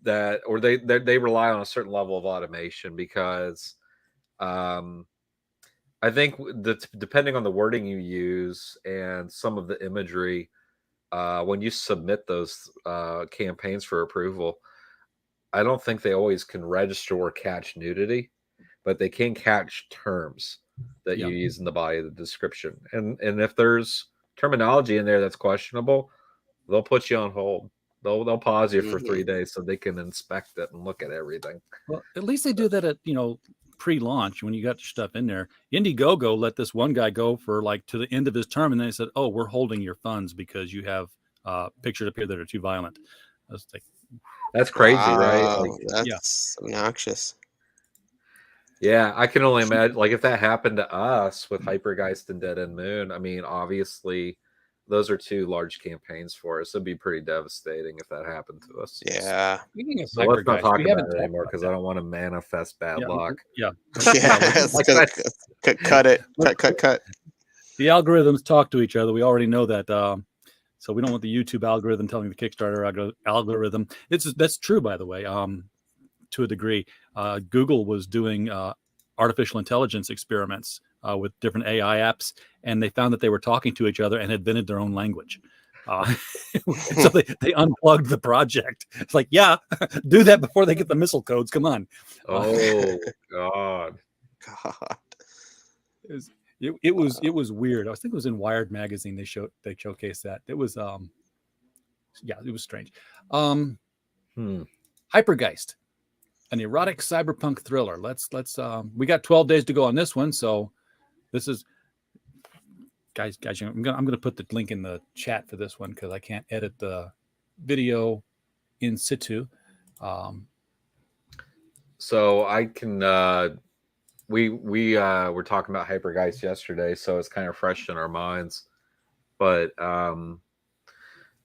that, or they rely on a certain level of automation because, I think that depending on the wording you use and some of the imagery, when you submit those campaigns for approval, I don't think they always can register or catch nudity, but they can catch terms that you use in the body of the description. And if there's terminology in there that's questionable, they'll put you on hold. They'll pause you for 3 days so they can inspect it and look at everything. Well, at least they do that at pre-launch when you got your stuff in there. Indiegogo let this one guy go for like to the end of his term, and then they said, "Oh, we're holding your funds because you have pictures up here that are too violent." I was like, that's crazy, right? Like, that's obnoxious. Yeah, I can only imagine, like, if that happened to us with Hypergeist and Dead End Moon. I mean, obviously, those are two large campaigns for us. It'd be pretty devastating if that happened to us. Yeah. Speaking of so let's not talk about it anymore because I don't want to manifest bad luck. Yeah. Cut it. Cut. The algorithms talk to each other. We already know that. So we don't want the YouTube algorithm telling the Kickstarter algorithm. That's true, by the way, to a degree. Google was doing artificial intelligence experiments with different AI apps, and they found that they were talking to each other and had invented their own language. So they unplugged the project. It's like, do that before they get the missile codes. Come on. Oh, God. It was weird. I think it was in Wired magazine. They showcased that. It was it was strange. Hypergeist, an erotic cyberpunk thriller. Let's we got 12 days to go on this one, so this is guys. I'm gonna put the link in the chat for this one because I can't edit the video in situ. So I can. We were talking about Hypergeist yesterday, so it's kind of fresh in our minds. But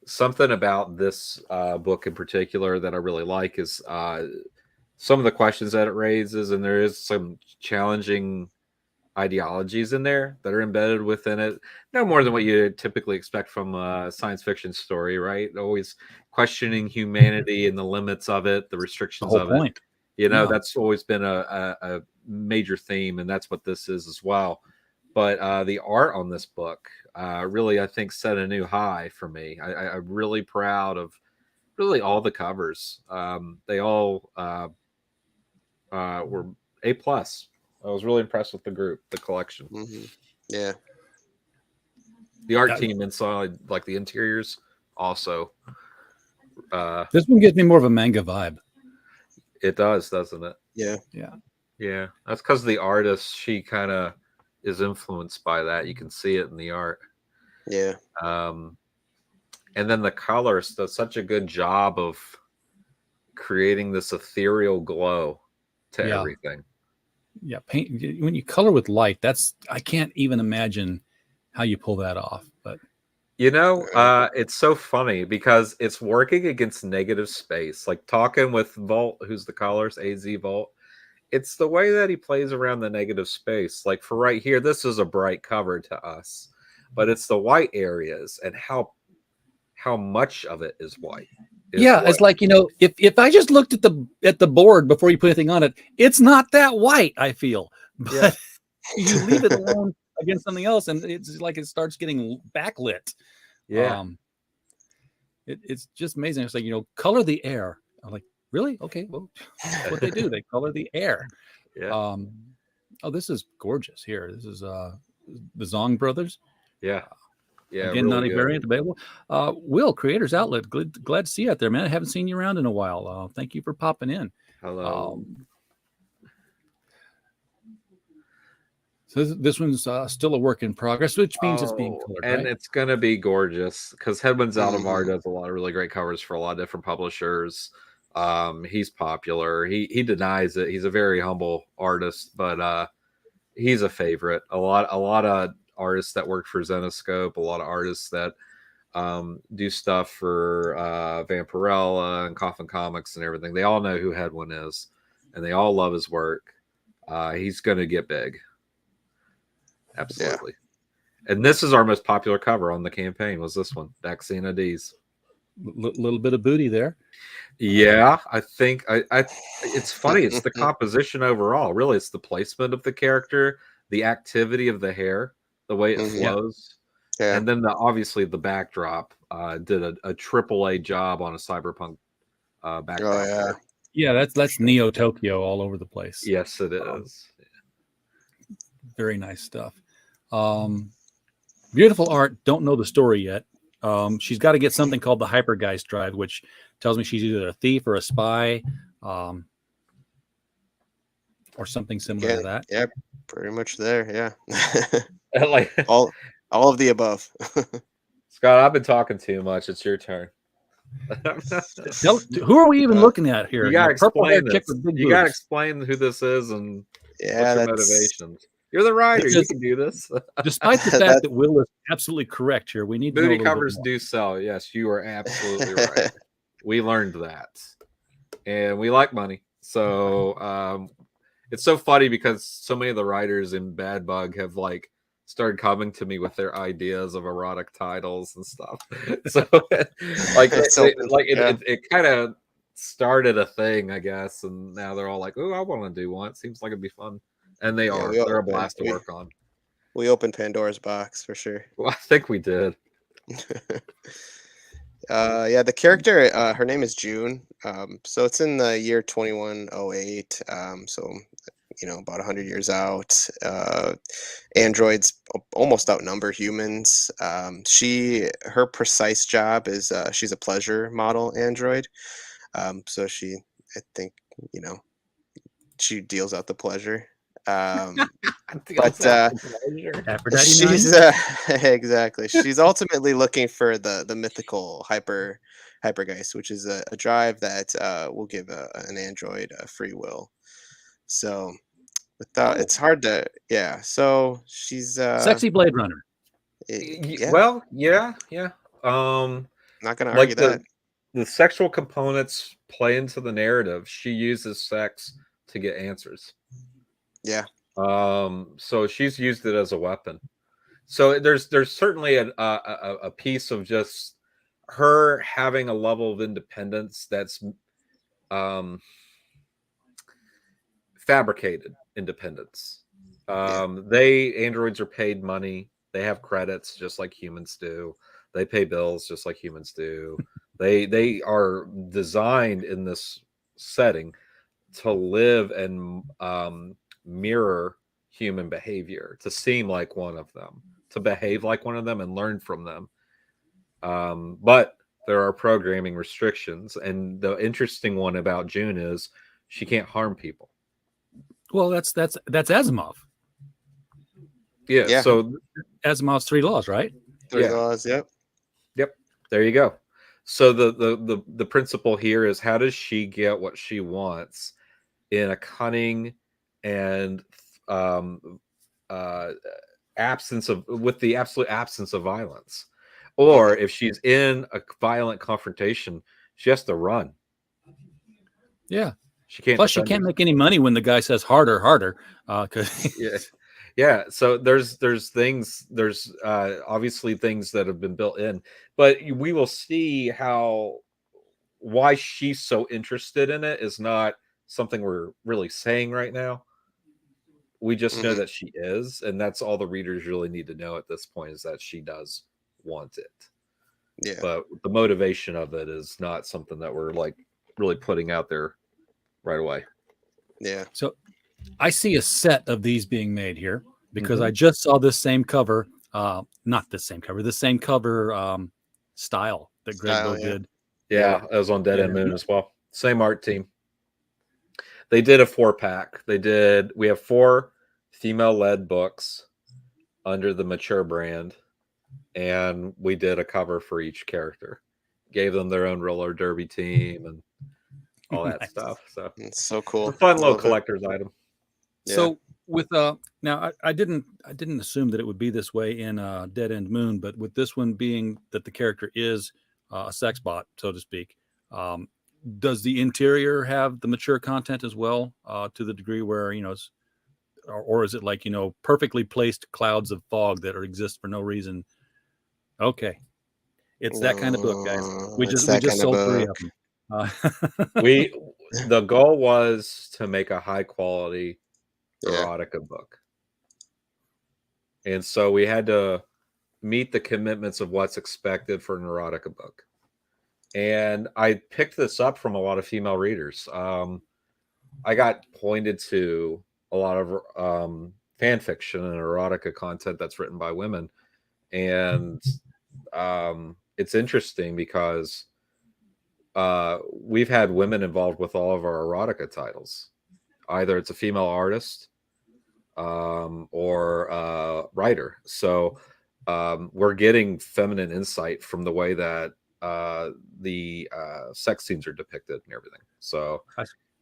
something about this book in particular that I really like is some of the questions that it raises, and there is some challenging ideologies in there that are embedded within it. No more than what you typically expect from a science fiction story, right? Always questioning humanity and the limits of it, the restrictions of it. That's always been a major theme, and that's what this is as well. But the art on this book really, I think, set a new high for me. I'm really proud of really all the covers. They all were A+. I was really impressed with the group, the collection. Yeah. The art team inside, like the interiors, also. This one gives me more of a manga vibe. It does, doesn't it? Yeah. That's because the artist, she kind of is influenced by that. You can see it in the art. Yeah. And then the colors does such a good job of creating this ethereal glow to everything. Yeah, paint when you color with light. I can't even imagine how you pull that off. But it's so funny because it's working against negative space. Like talking with Volt, who's the colors, AZ Volt. It's the way that he plays around the negative space. Like for right here, this is a bright cover to us, but it's the white areas and how how much of it is white. It's like, if I just looked at the board before you put anything on it, it's not that white, I feel. But you leave it alone against something else, and it's like it starts getting backlit. Yeah. It's just amazing. It's like, color the air. I'm like, really? Okay, well, that's what they do. They color the air. Yeah. Oh, this is gorgeous here. This is the Zong brothers. Yeah. Yeah. Again, really not a good. variant available. Will, Creators Outlet. Glad to see you out there, man. I haven't seen you around in a while. Thank you for popping in. Hello. So this one's still a work in progress, which means it's being colored, and right? it's gonna be gorgeous because Headwinds Altamar does a lot of really great covers for a lot of different publishers. He's popular. He denies it. He's a very humble artist, but he's a favorite. A lot of artists that work for Zenoscope, a lot of artists that do stuff for Vampirella and Coffin Comics and everything. They all know who Headwind is, and they all love his work. He's gonna get big. Absolutely. Yeah. And this is our most popular cover on the campaign, was this one, Daxina D's. Little bit of booty there. Yeah, I think it's funny. It's the composition overall. Really, it's the placement of the character, the activity of the hair, the way it flows. Yeah. And then obviously the backdrop did a AAA job on a cyberpunk backdrop. Oh, yeah, that's Neo Tokyo all over the place. Yes, it is. Very nice stuff. Beautiful art. Don't know the story yet. She's got to get something called the Hypergeist drive, which tells me she's either a thief or a spy, or something similar to that. Yeah, pretty much there. Yeah, like all of the above. Scott, I've been talking too much. It's your turn. Who are we even looking at here? You gotta explain this. You gotta explain who this is and what's your motivations. You're the writer. You can do this. Despite the fact that Will is absolutely correct here, we need to movie covers do sell. Yes, you are absolutely right. We learned that, and we like money. So it's so funny because so many of the writers in Bad Bug have started coming to me with their ideas of erotic titles and stuff. So it kind of started a thing, I guess, and now they're all like, "Oh, I want to do one. It seems like it'd be fun." And they are. They're a blast to work on. We opened Pandora's box for sure. Well, I think we did. The character, her name is June. So it's in the year 2108. So, about 100 years out. Androids almost outnumber humans. Her precise job is she's a pleasure model android. So she deals out the pleasure. But she's exactly. She's ultimately looking for the mythical Hypergeist, which is a drive that will give an android free will. So it's hard to So she's sexy Blade Runner. Well, yeah. Not gonna argue that. The sexual components play into the narrative. She uses sex to get answers. Yeah. So she's used it as a weapon. So there's certainly a piece of just her having a level of independence that's fabricated independence. Androids are paid money. They have credits just like humans do. They pay bills just like humans do. They are designed in this setting to live and mirror human behavior, to seem like one of them, to behave like one of them and learn from them. But there are programming restrictions. And the interesting one about June is she can't harm people. Well, that's Asimov. Yeah. So Asimov's 3 laws, right? 3 laws. Yep. There you go. So the principle here is, how does she get what she wants in a cunning and with the absolute absence of violence? Or if she's in a violent confrontation, she has to run. Yeah. She can't. Plus, she can't make any money when the guy says harder. Yeah, so there's obviously things that have been built in, but we will see how why she's so interested in it is not something we're really saying right now. We just know Mhm. that she is, and that's all the readers really need to know at this point is that she does want it. Yeah. But the motivation of it is not something that we're like really putting out there right away. Yeah. So I see a set of these being made here because Mhm. I just saw this same cover, not this same cover, the same cover style that Greg Style, Lowe yeah. did. Yeah, I was on Dead End And Moon as well. Same art team. They did a 4-pack. We have 4 female-led books under the Mature brand, and we did a cover for each character. Gave them their own roller derby team and all that nice. stuff. So It's so it's cool. a fun little Love it. collector's item. Yeah. So with now I didn't assume that it would be this way in Dead End Moon, but with this one being that the character is a sex bot, so to speak, does the interior have the mature content as well, to the degree where it's, or is it like perfectly placed clouds of fog that exist for no reason? Okay, it's that kind of book, guys. No, We it's just we that just kind of sold 3 book. of them. The goal was to make a high quality Yeah. erotica book. And so we had to meet the commitments of what's expected for an erotica book. And I picked this up from a lot of female readers. I got pointed to a lot of fan fiction and erotica content that's written by women. And it's interesting because we've had women involved with all of our erotica titles. Either it's a female artist or writer. So we're getting feminine insight from the way that the sex scenes are depicted and everything. So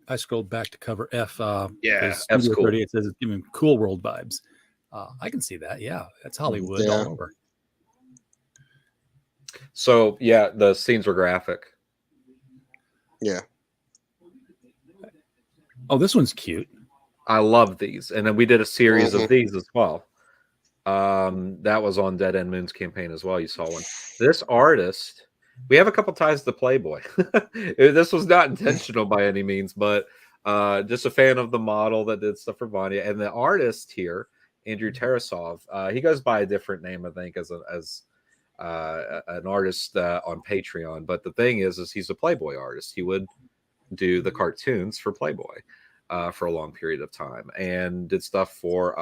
I scrolled back to cover F yeah, because that's Studio cool. 38 says it's giving Cool World vibes. I can see that. Yeah, that's Hollywood Yeah. all over. So yeah, the scenes were graphic. Yeah. Oh, this one's cute. I love these, and then we did a series Mhm. of these as well. That was on Dead End Moon's campaign as well. You saw one. This artist, we have a couple ties to Playboy. This was not intentional by any means, but just a fan of the model that did stuff for Vanya. And the artist here, Andrew Tarasov, he goes by a different name, I think, as an artist on Patreon. But the thing is he's a Playboy artist. He would do the cartoons for Playboy for a long period of time, and did stuff for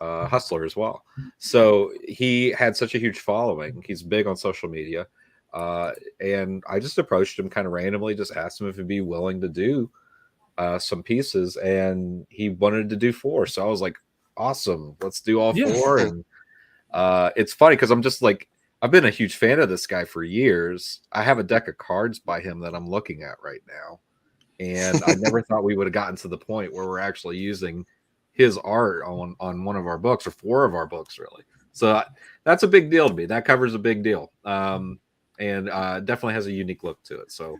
Hustler as well. So he had such a huge following. He's big on social media. And I just approached him kind of randomly, just asked him if he'd be willing to do some pieces, and he wanted to do 4. So I was like, awesome, let's do all 4. And it's funny because I'm just like, I've been a huge fan of this guy for years. I have a deck of cards by him that I'm looking at right now. And I never thought we would have gotten to the point where we're actually using his art on one of our books, or 4 of our books, really. So that's a big deal to me. That covers a big deal. And definitely has a unique look to it. So it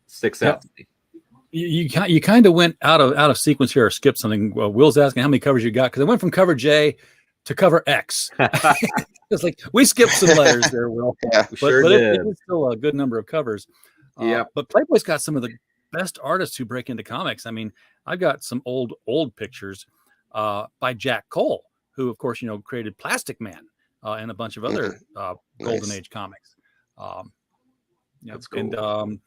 sticks out to me. You kind of went out of sequence here, or skipped something. Will's asking how many covers you got, because I went from cover J to cover X. It's like we skipped some letters there, Will. Yeah, but it is still a good number of covers. Yeah. But Playboy's got some of the best artists who break into comics. I mean, I've got some old pictures by Jack Cole, who of course created Plastic Man and a bunch of other Golden Age comics. That's cool. And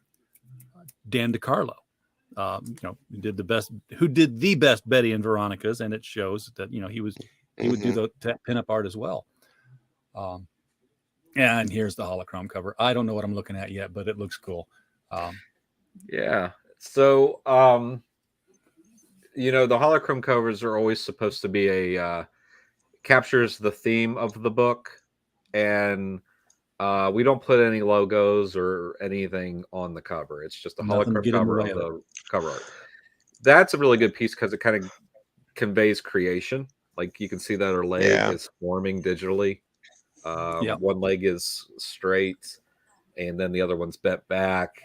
Dan DiCarlo, did the best Betty and Veronica's, and it shows that he would do the pinup art as well. And here's the holochrome cover. I don't know what I'm looking at yet, but it looks cool. Yeah. So the holochrome covers are always supposed to be captures the theme of the book, and we don't put any logos or anything on the cover. It's just a holochrome cover of the cover art. That's a really good piece because it kind of conveys creation. Like you can see that her leg is forming digitally. One leg is straight, and then the other one's bent back,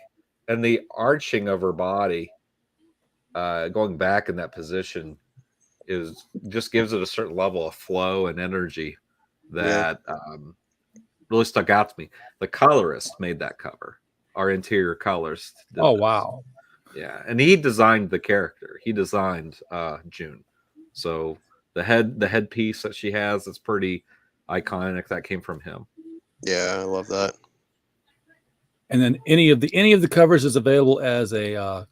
and the arching of her body, going back in that position, is just gives it a certain level of flow and energy that really stuck out to me. The colorist made that cover. Our interior colorist did Oh this. wow. Yeah, and he designed the character. He designed June. So the headpiece that she has is pretty iconic. That came from him. Yeah, I love that. And then any of the covers is available as a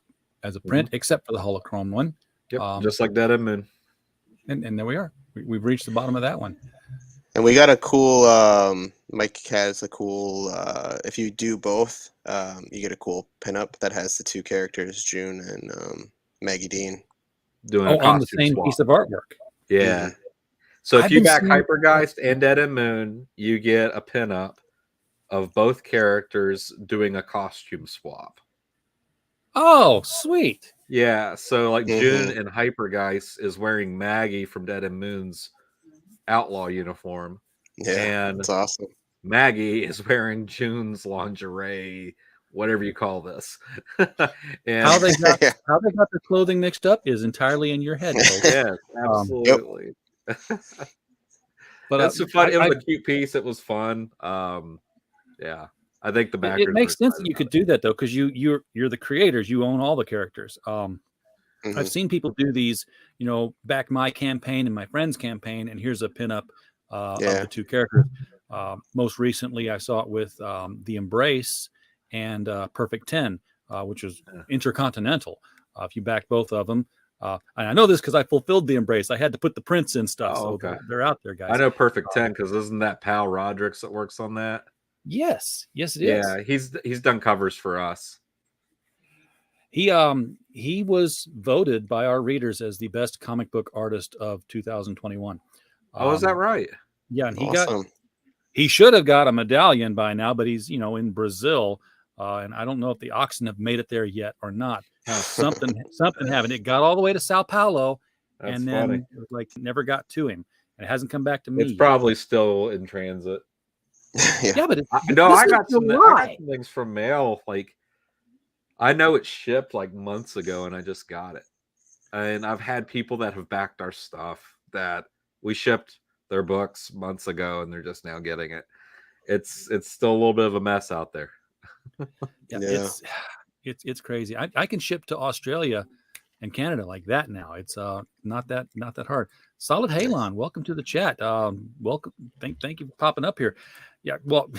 print, except for the holochrome one. Yep, just like Dead and Moon. And there we are. We've reached the bottom of that one. And we got a cool. Mike has a cool. If you do both, you get a cool pinup that has the two characters, June and Maggie Dean, Doing a on the costume same swap. piece of artwork. Yeah. So if I've you been back seeing- Hypergeist and Dead and Moon, you get a pinup of both characters doing a costume swap. Oh, sweet. Yeah, so like June in Hypergeist is wearing Maggie from Dead and Moon's outlaw uniform. Yeah, and that's awesome. Maggie is wearing June's lingerie, whatever you call this. And How they got their clothing mixed up is entirely in your head, folks. yes, absolutely. But that's a fun. It was a cute piece. It was fun. Yeah, I think the backers. It makes sense that you could do that though, because you're the creators. You own all the characters. I've seen people do these, back my campaign and my friend's campaign, and here's a pinup of the two characters. Most recently, I saw it with the Embrace and Perfect 10, which was intercontinental. If you back both of them, and I know this because I fulfilled the Embrace. I had to put the prints in stuff, so they're out there, guys. I know Perfect 10 because isn't that Pal Rodrigues that works on that? Yes, it is. Yeah, he's done covers for us. He was voted by our readers as the best comic book artist of 2021. Oh, is that right? Yeah, and Awesome. he should have got a medallion by now, but he's in Brazil, and I don't know if the oxen have made it there yet or not. Something happened. It got all the way to Sao Paulo, and then it was never got to him. And it hasn't come back to me. It's probably still in transit. Yeah, but I got some things from mail. Like, I know it shipped months ago, and I just got it. And I've had people that have backed our stuff that we shipped their books months ago, and they're just now getting it. It's still a little bit of a mess out there. It's crazy. I can ship to Australia and Canada like that now. It's not that hard. Solid Halon, welcome to the chat. Welcome. Thank you for popping up here. Yeah, well,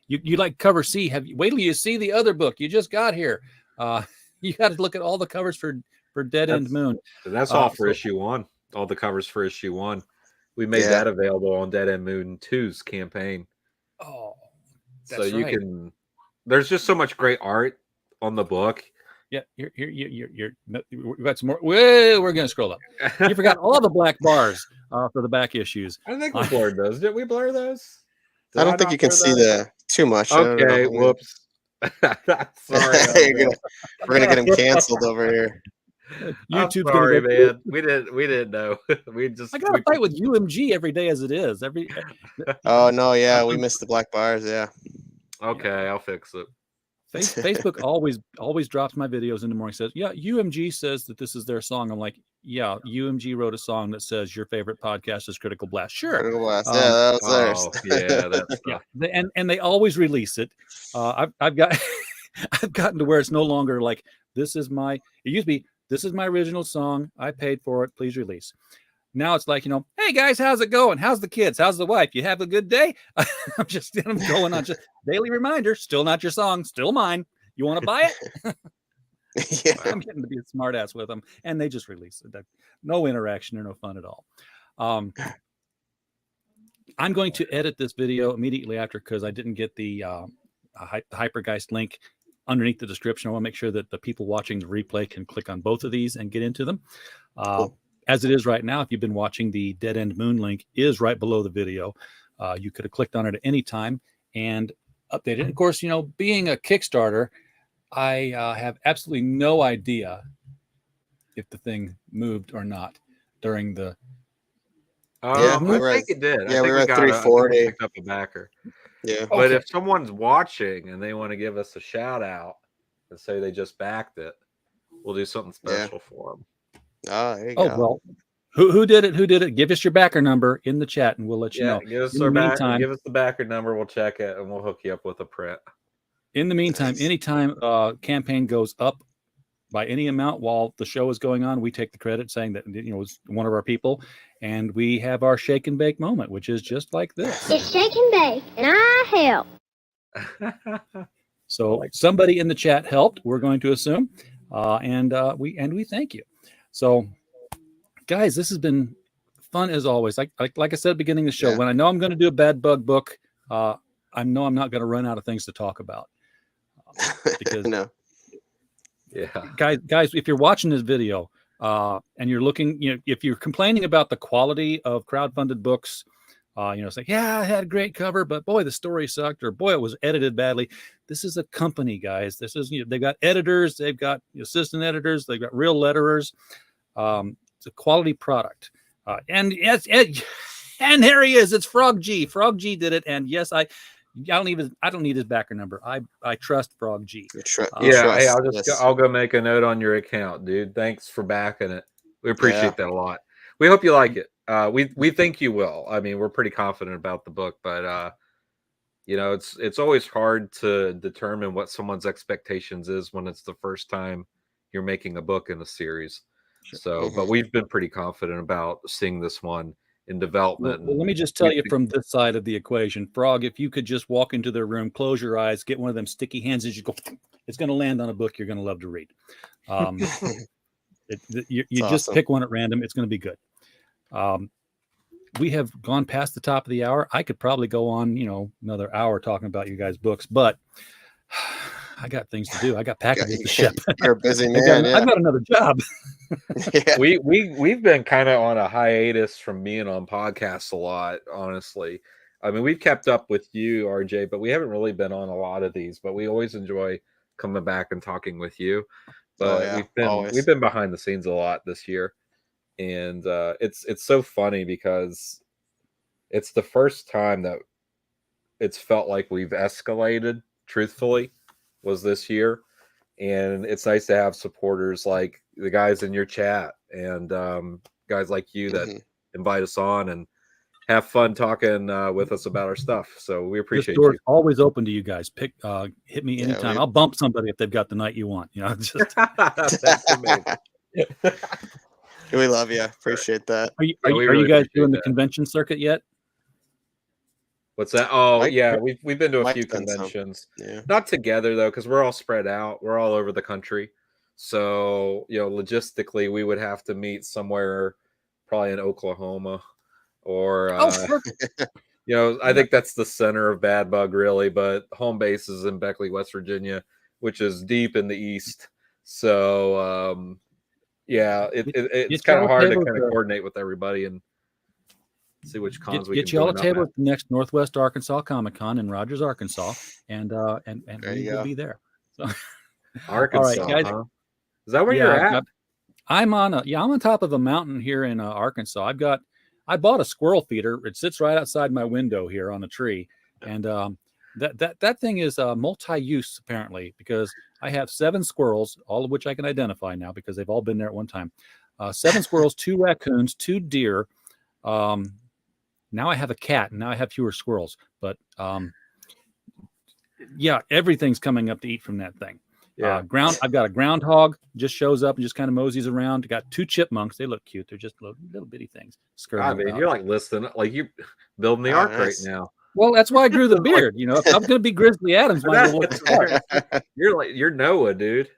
you like cover C. Wait till you see the other book you just got here. You got to look at all the covers for Dead End Moon. That's all for issue 1. All the covers for issue 1. We made that available on Dead End Moon 2's campaign. Oh, so you can. There's just so much great art on the book. Yeah, we got some more. Well, we're gonna scroll up. You forgot all the black bars for the back issues. I think we blurred those. Did we blur those? I don't think you can see too much. Okay, whoops. Sorry. We're gonna get him canceled over here. YouTube's sorry, man. We didn't know. I gotta fight with UMG every day as it is. Oh no, yeah, we missed the black bars. Yeah. Okay, I'll fix it. Facebook always drops my videos in the morning. Says, yeah, UMG says that this is their song. I'm like, yeah, UMG wrote a song that says your favorite podcast is Critical Blast. Sure, Critical Blast. Yeah, that was theirs. Yeah, that's and they always release it. I've got I've gotten to where it's no longer like this is my. It used to be this is my original song. I paid for it. Please release. Now it's like, hey guys, how's it going? How's the kids? How's the wife? You have a good day? I'm going on just daily reminder. Still not your song. Still mine. You want to buy it? Yeah. I'm getting to be a smart ass with them. And they just release it. No interaction or no fun at all. I'm going to edit this video immediately after because I didn't get the Hypergeist link underneath the description. I want to make sure that the people watching the replay can click on both of these and get into them. Cool. As it is right now, if you've been watching, the Dead End Moon link is right below the video. You could have clicked on it at any time and updated it. Of course, being a Kickstarter, I have absolutely no idea if the thing moved or not during the. I think it did. Yeah, we were at 340. Picked up a backer. Yeah, but if someone's watching and they want to give us a shout out and say they just backed it, we'll do something special for them. Oh, there you go. Well, Who did it? Who did it? Give us your backer number in the chat, and we'll let you know. Give us In the meantime, give us the backer number. We'll check it, and we'll hook you up with a print. in the meantime, anytime campaign goes up by any amount while the show is going on, we take the credit, saying that it's one of our people, and we have our shake and bake moment, which is just like this. It's shake and bake, and I help. So somebody in the chat helped. We're going to assume, and we thank you. So, guys, this has been fun as always. Like I said at the beginning of the show, when I know I'm going to do a bad bug book, I know I'm not going to run out of things to talk about. Because No. Yeah, guys, if you're watching this video and you're looking, if you're complaining about the quality of crowdfunded books, it's like, yeah, I had a great cover, but boy, the story sucked, or boy, it was edited badly. This is a company, guys. This is they've got editors, they've got assistant editors, they've got real letterers. It's a quality product, and yes, and here he is. It's Frog G. Frog G did it, and yes, I don't need his backer number. I trust Frog G. Hey, I'll go make a note on your account, dude. Thanks for backing it. We appreciate that a lot. We hope you like it. We think you will. I mean, we're pretty confident about the book, but it's always hard to determine what someone's expectations is when it's the first time you're making a book in a series. Sure. So, but we've been pretty confident about seeing this one in development. Well, let me just tell you from this side of the equation, Frog, if you could just walk into their room, close your eyes, get one of them sticky hands as you go, it's going to land on a book you're going to love to read. You just awesome. Pick one at random. It's going to be good. We have gone past the top of the hour. I could probably go on, another hour talking about you guys' books, but I got things to do. I got packages to ship. You're a busy man. I've got another job. We've been kind of on a hiatus from being on podcasts a lot, honestly. I mean, we've kept up with you, RJ, but we haven't really been on a lot of these. But we always enjoy coming back and talking with you. But we've been behind the scenes a lot this year, and it's so funny because it's the first time that it's felt like we've escalated. Truthfully, was this year, and it's nice to have supporters like the guys in your chat and guys like you that invite us on and have fun talking with us about our stuff. So we appreciate this door's always open to you guys. Hit me anytime. I'll bump somebody if they've got the night you want. Just... That's amazing. We love you. Appreciate that. Are you guys doing the convention circuit yet? What's that? Oh, yeah, we've been to a few conventions. Yeah. Not together though, because we're all spread out. We're all over the country. So, logistically, we would have to meet somewhere, probably in Oklahoma, or I think that's the center of Bad Bug, really. But home base is in Beckley, West Virginia, which is deep in the east. So, it's kind of hard to kind of coordinate with everybody and see which cons we can get you all a table at the next Northwest Arkansas Comic Con in Rogers, Arkansas, and we will be there. So, Arkansas, all right, guys. Huh? Is that where you're at? I'm on top of a mountain here in Arkansas. I bought a squirrel feeder. It sits right outside my window here on a tree, and that thing is multi-use apparently, because I have 7 squirrels, all of which I can identify now because they've all been there at one time. 7 squirrels, 2 raccoons, 2 deer. Now I have a cat, and now I have fewer squirrels. But everything's coming up to eat from that thing. Yeah. I've got a groundhog, just shows up and just kind of moseys around. I got 2 chipmunks. They look cute. They're just little bitty things. You're like listening, like you building the ark right now. Well, that's why I grew the beard. If I'm going to be Grizzly Adams, you're Noah, dude.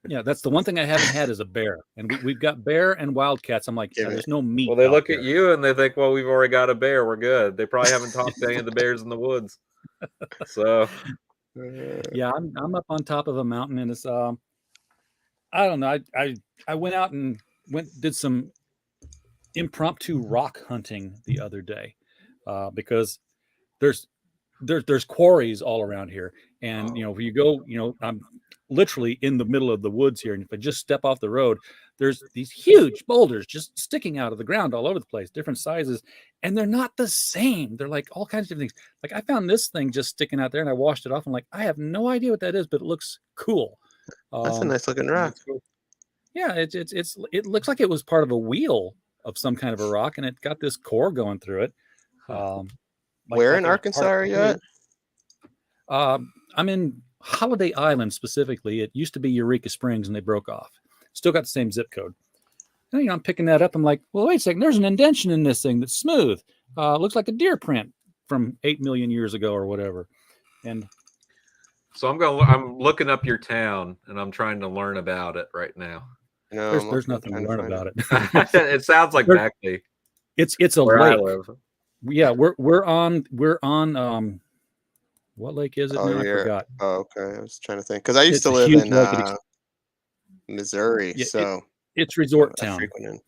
Yeah, that's the one thing I haven't had is a bear, and we've got bear and wildcats. I'm like, there's no meat. Well, they look at you and they think, well, we've already got a bear. We're good. They probably haven't talked to any of the bears in the woods. So, yeah, I'm up on top of a mountain, and it's I don't know. I went out and did some impromptu rock hunting the other day because there's quarries all around here, and where you go, I'm literally in the middle of the woods here, and if I just step off the road, there's these huge boulders just sticking out of the ground all over the place, different sizes, and they're not the same. They're like all kinds of different things. Like I found this thing just sticking out there, and I washed it off. I'm like, I have no idea what that is, but it looks cool. That's a nice looking rock. Yeah, it looks like it was part of a wheel some kind of a rock, and it got this core going through it. Where in Arkansas are you at? I'm in Holiday Island specifically. It used to be Eureka Springs, and they broke off. Still got the same zip code. And, I'm picking that up. I'm like, well, wait a second. There's an indentation in this thing that's smooth. Looks like a deer print from 8 million years ago or whatever. And so I'm looking up your town, and I'm trying to learn about it right now. No, there's nothing to learn about it. It sounds like Beckley. It's a where I lake. live. Yeah, we're on what lake is it now? I forgot. Oh, okay. I was trying to think because I used It's to a live huge in lake. Missouri, Yeah, so it's resort I town. frequent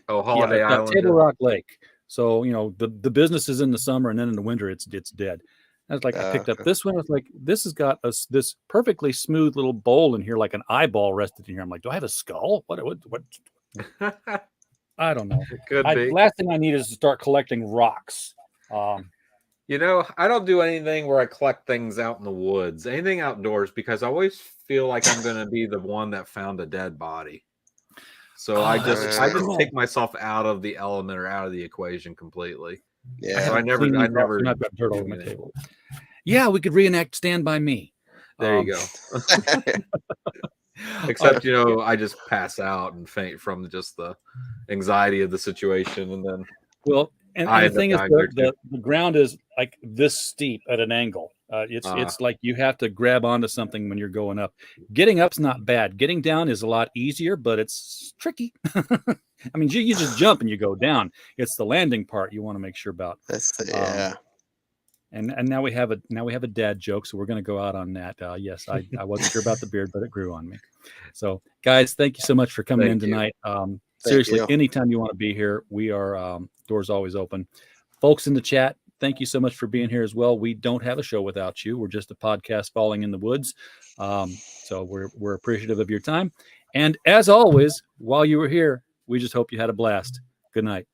Oh, Holiday Island. Island. Table Rock Lake. So the business is in the summer, and then in the winter it's dead. I was like, I picked up this one. I was like, this has got this perfectly smooth little bowl in here, like an eyeball rested in here. I'm like, do I have a skull? What? I don't know. It could be. Last thing I need is to start collecting rocks. I don't do anything where I collect things out in the woods, anything outdoors, because I always feel like I'm going to be the one that found a dead body. So I just take myself out of the element or out of the equation completely. Yeah, so I never I've got dirt all over my table. Yeah, we could reenact Stand By Me. There you go. Except, I just pass out and faint from just the anxiety of the situation, and then and the thing is, the ground is like this steep at an angle. It's like you have to grab onto something when you're going up. Getting up's not bad. Getting down is a lot easier, but it's tricky. I mean, you just jump and you go down. It's the landing part you want to make sure about. And now we have a dad joke, so we're going to go out on that. Yes, I wasn't sure about the beard, but it grew on me. So, guys, thank you so much for coming in tonight. Seriously, anytime you want to be here, we are doors always open. Folks in the chat, thank you so much for being here as well. We don't have a show without you. We're just a podcast falling in the woods. So we're appreciative of your time. And as always, while you were here, we just hope you had a blast. Good night.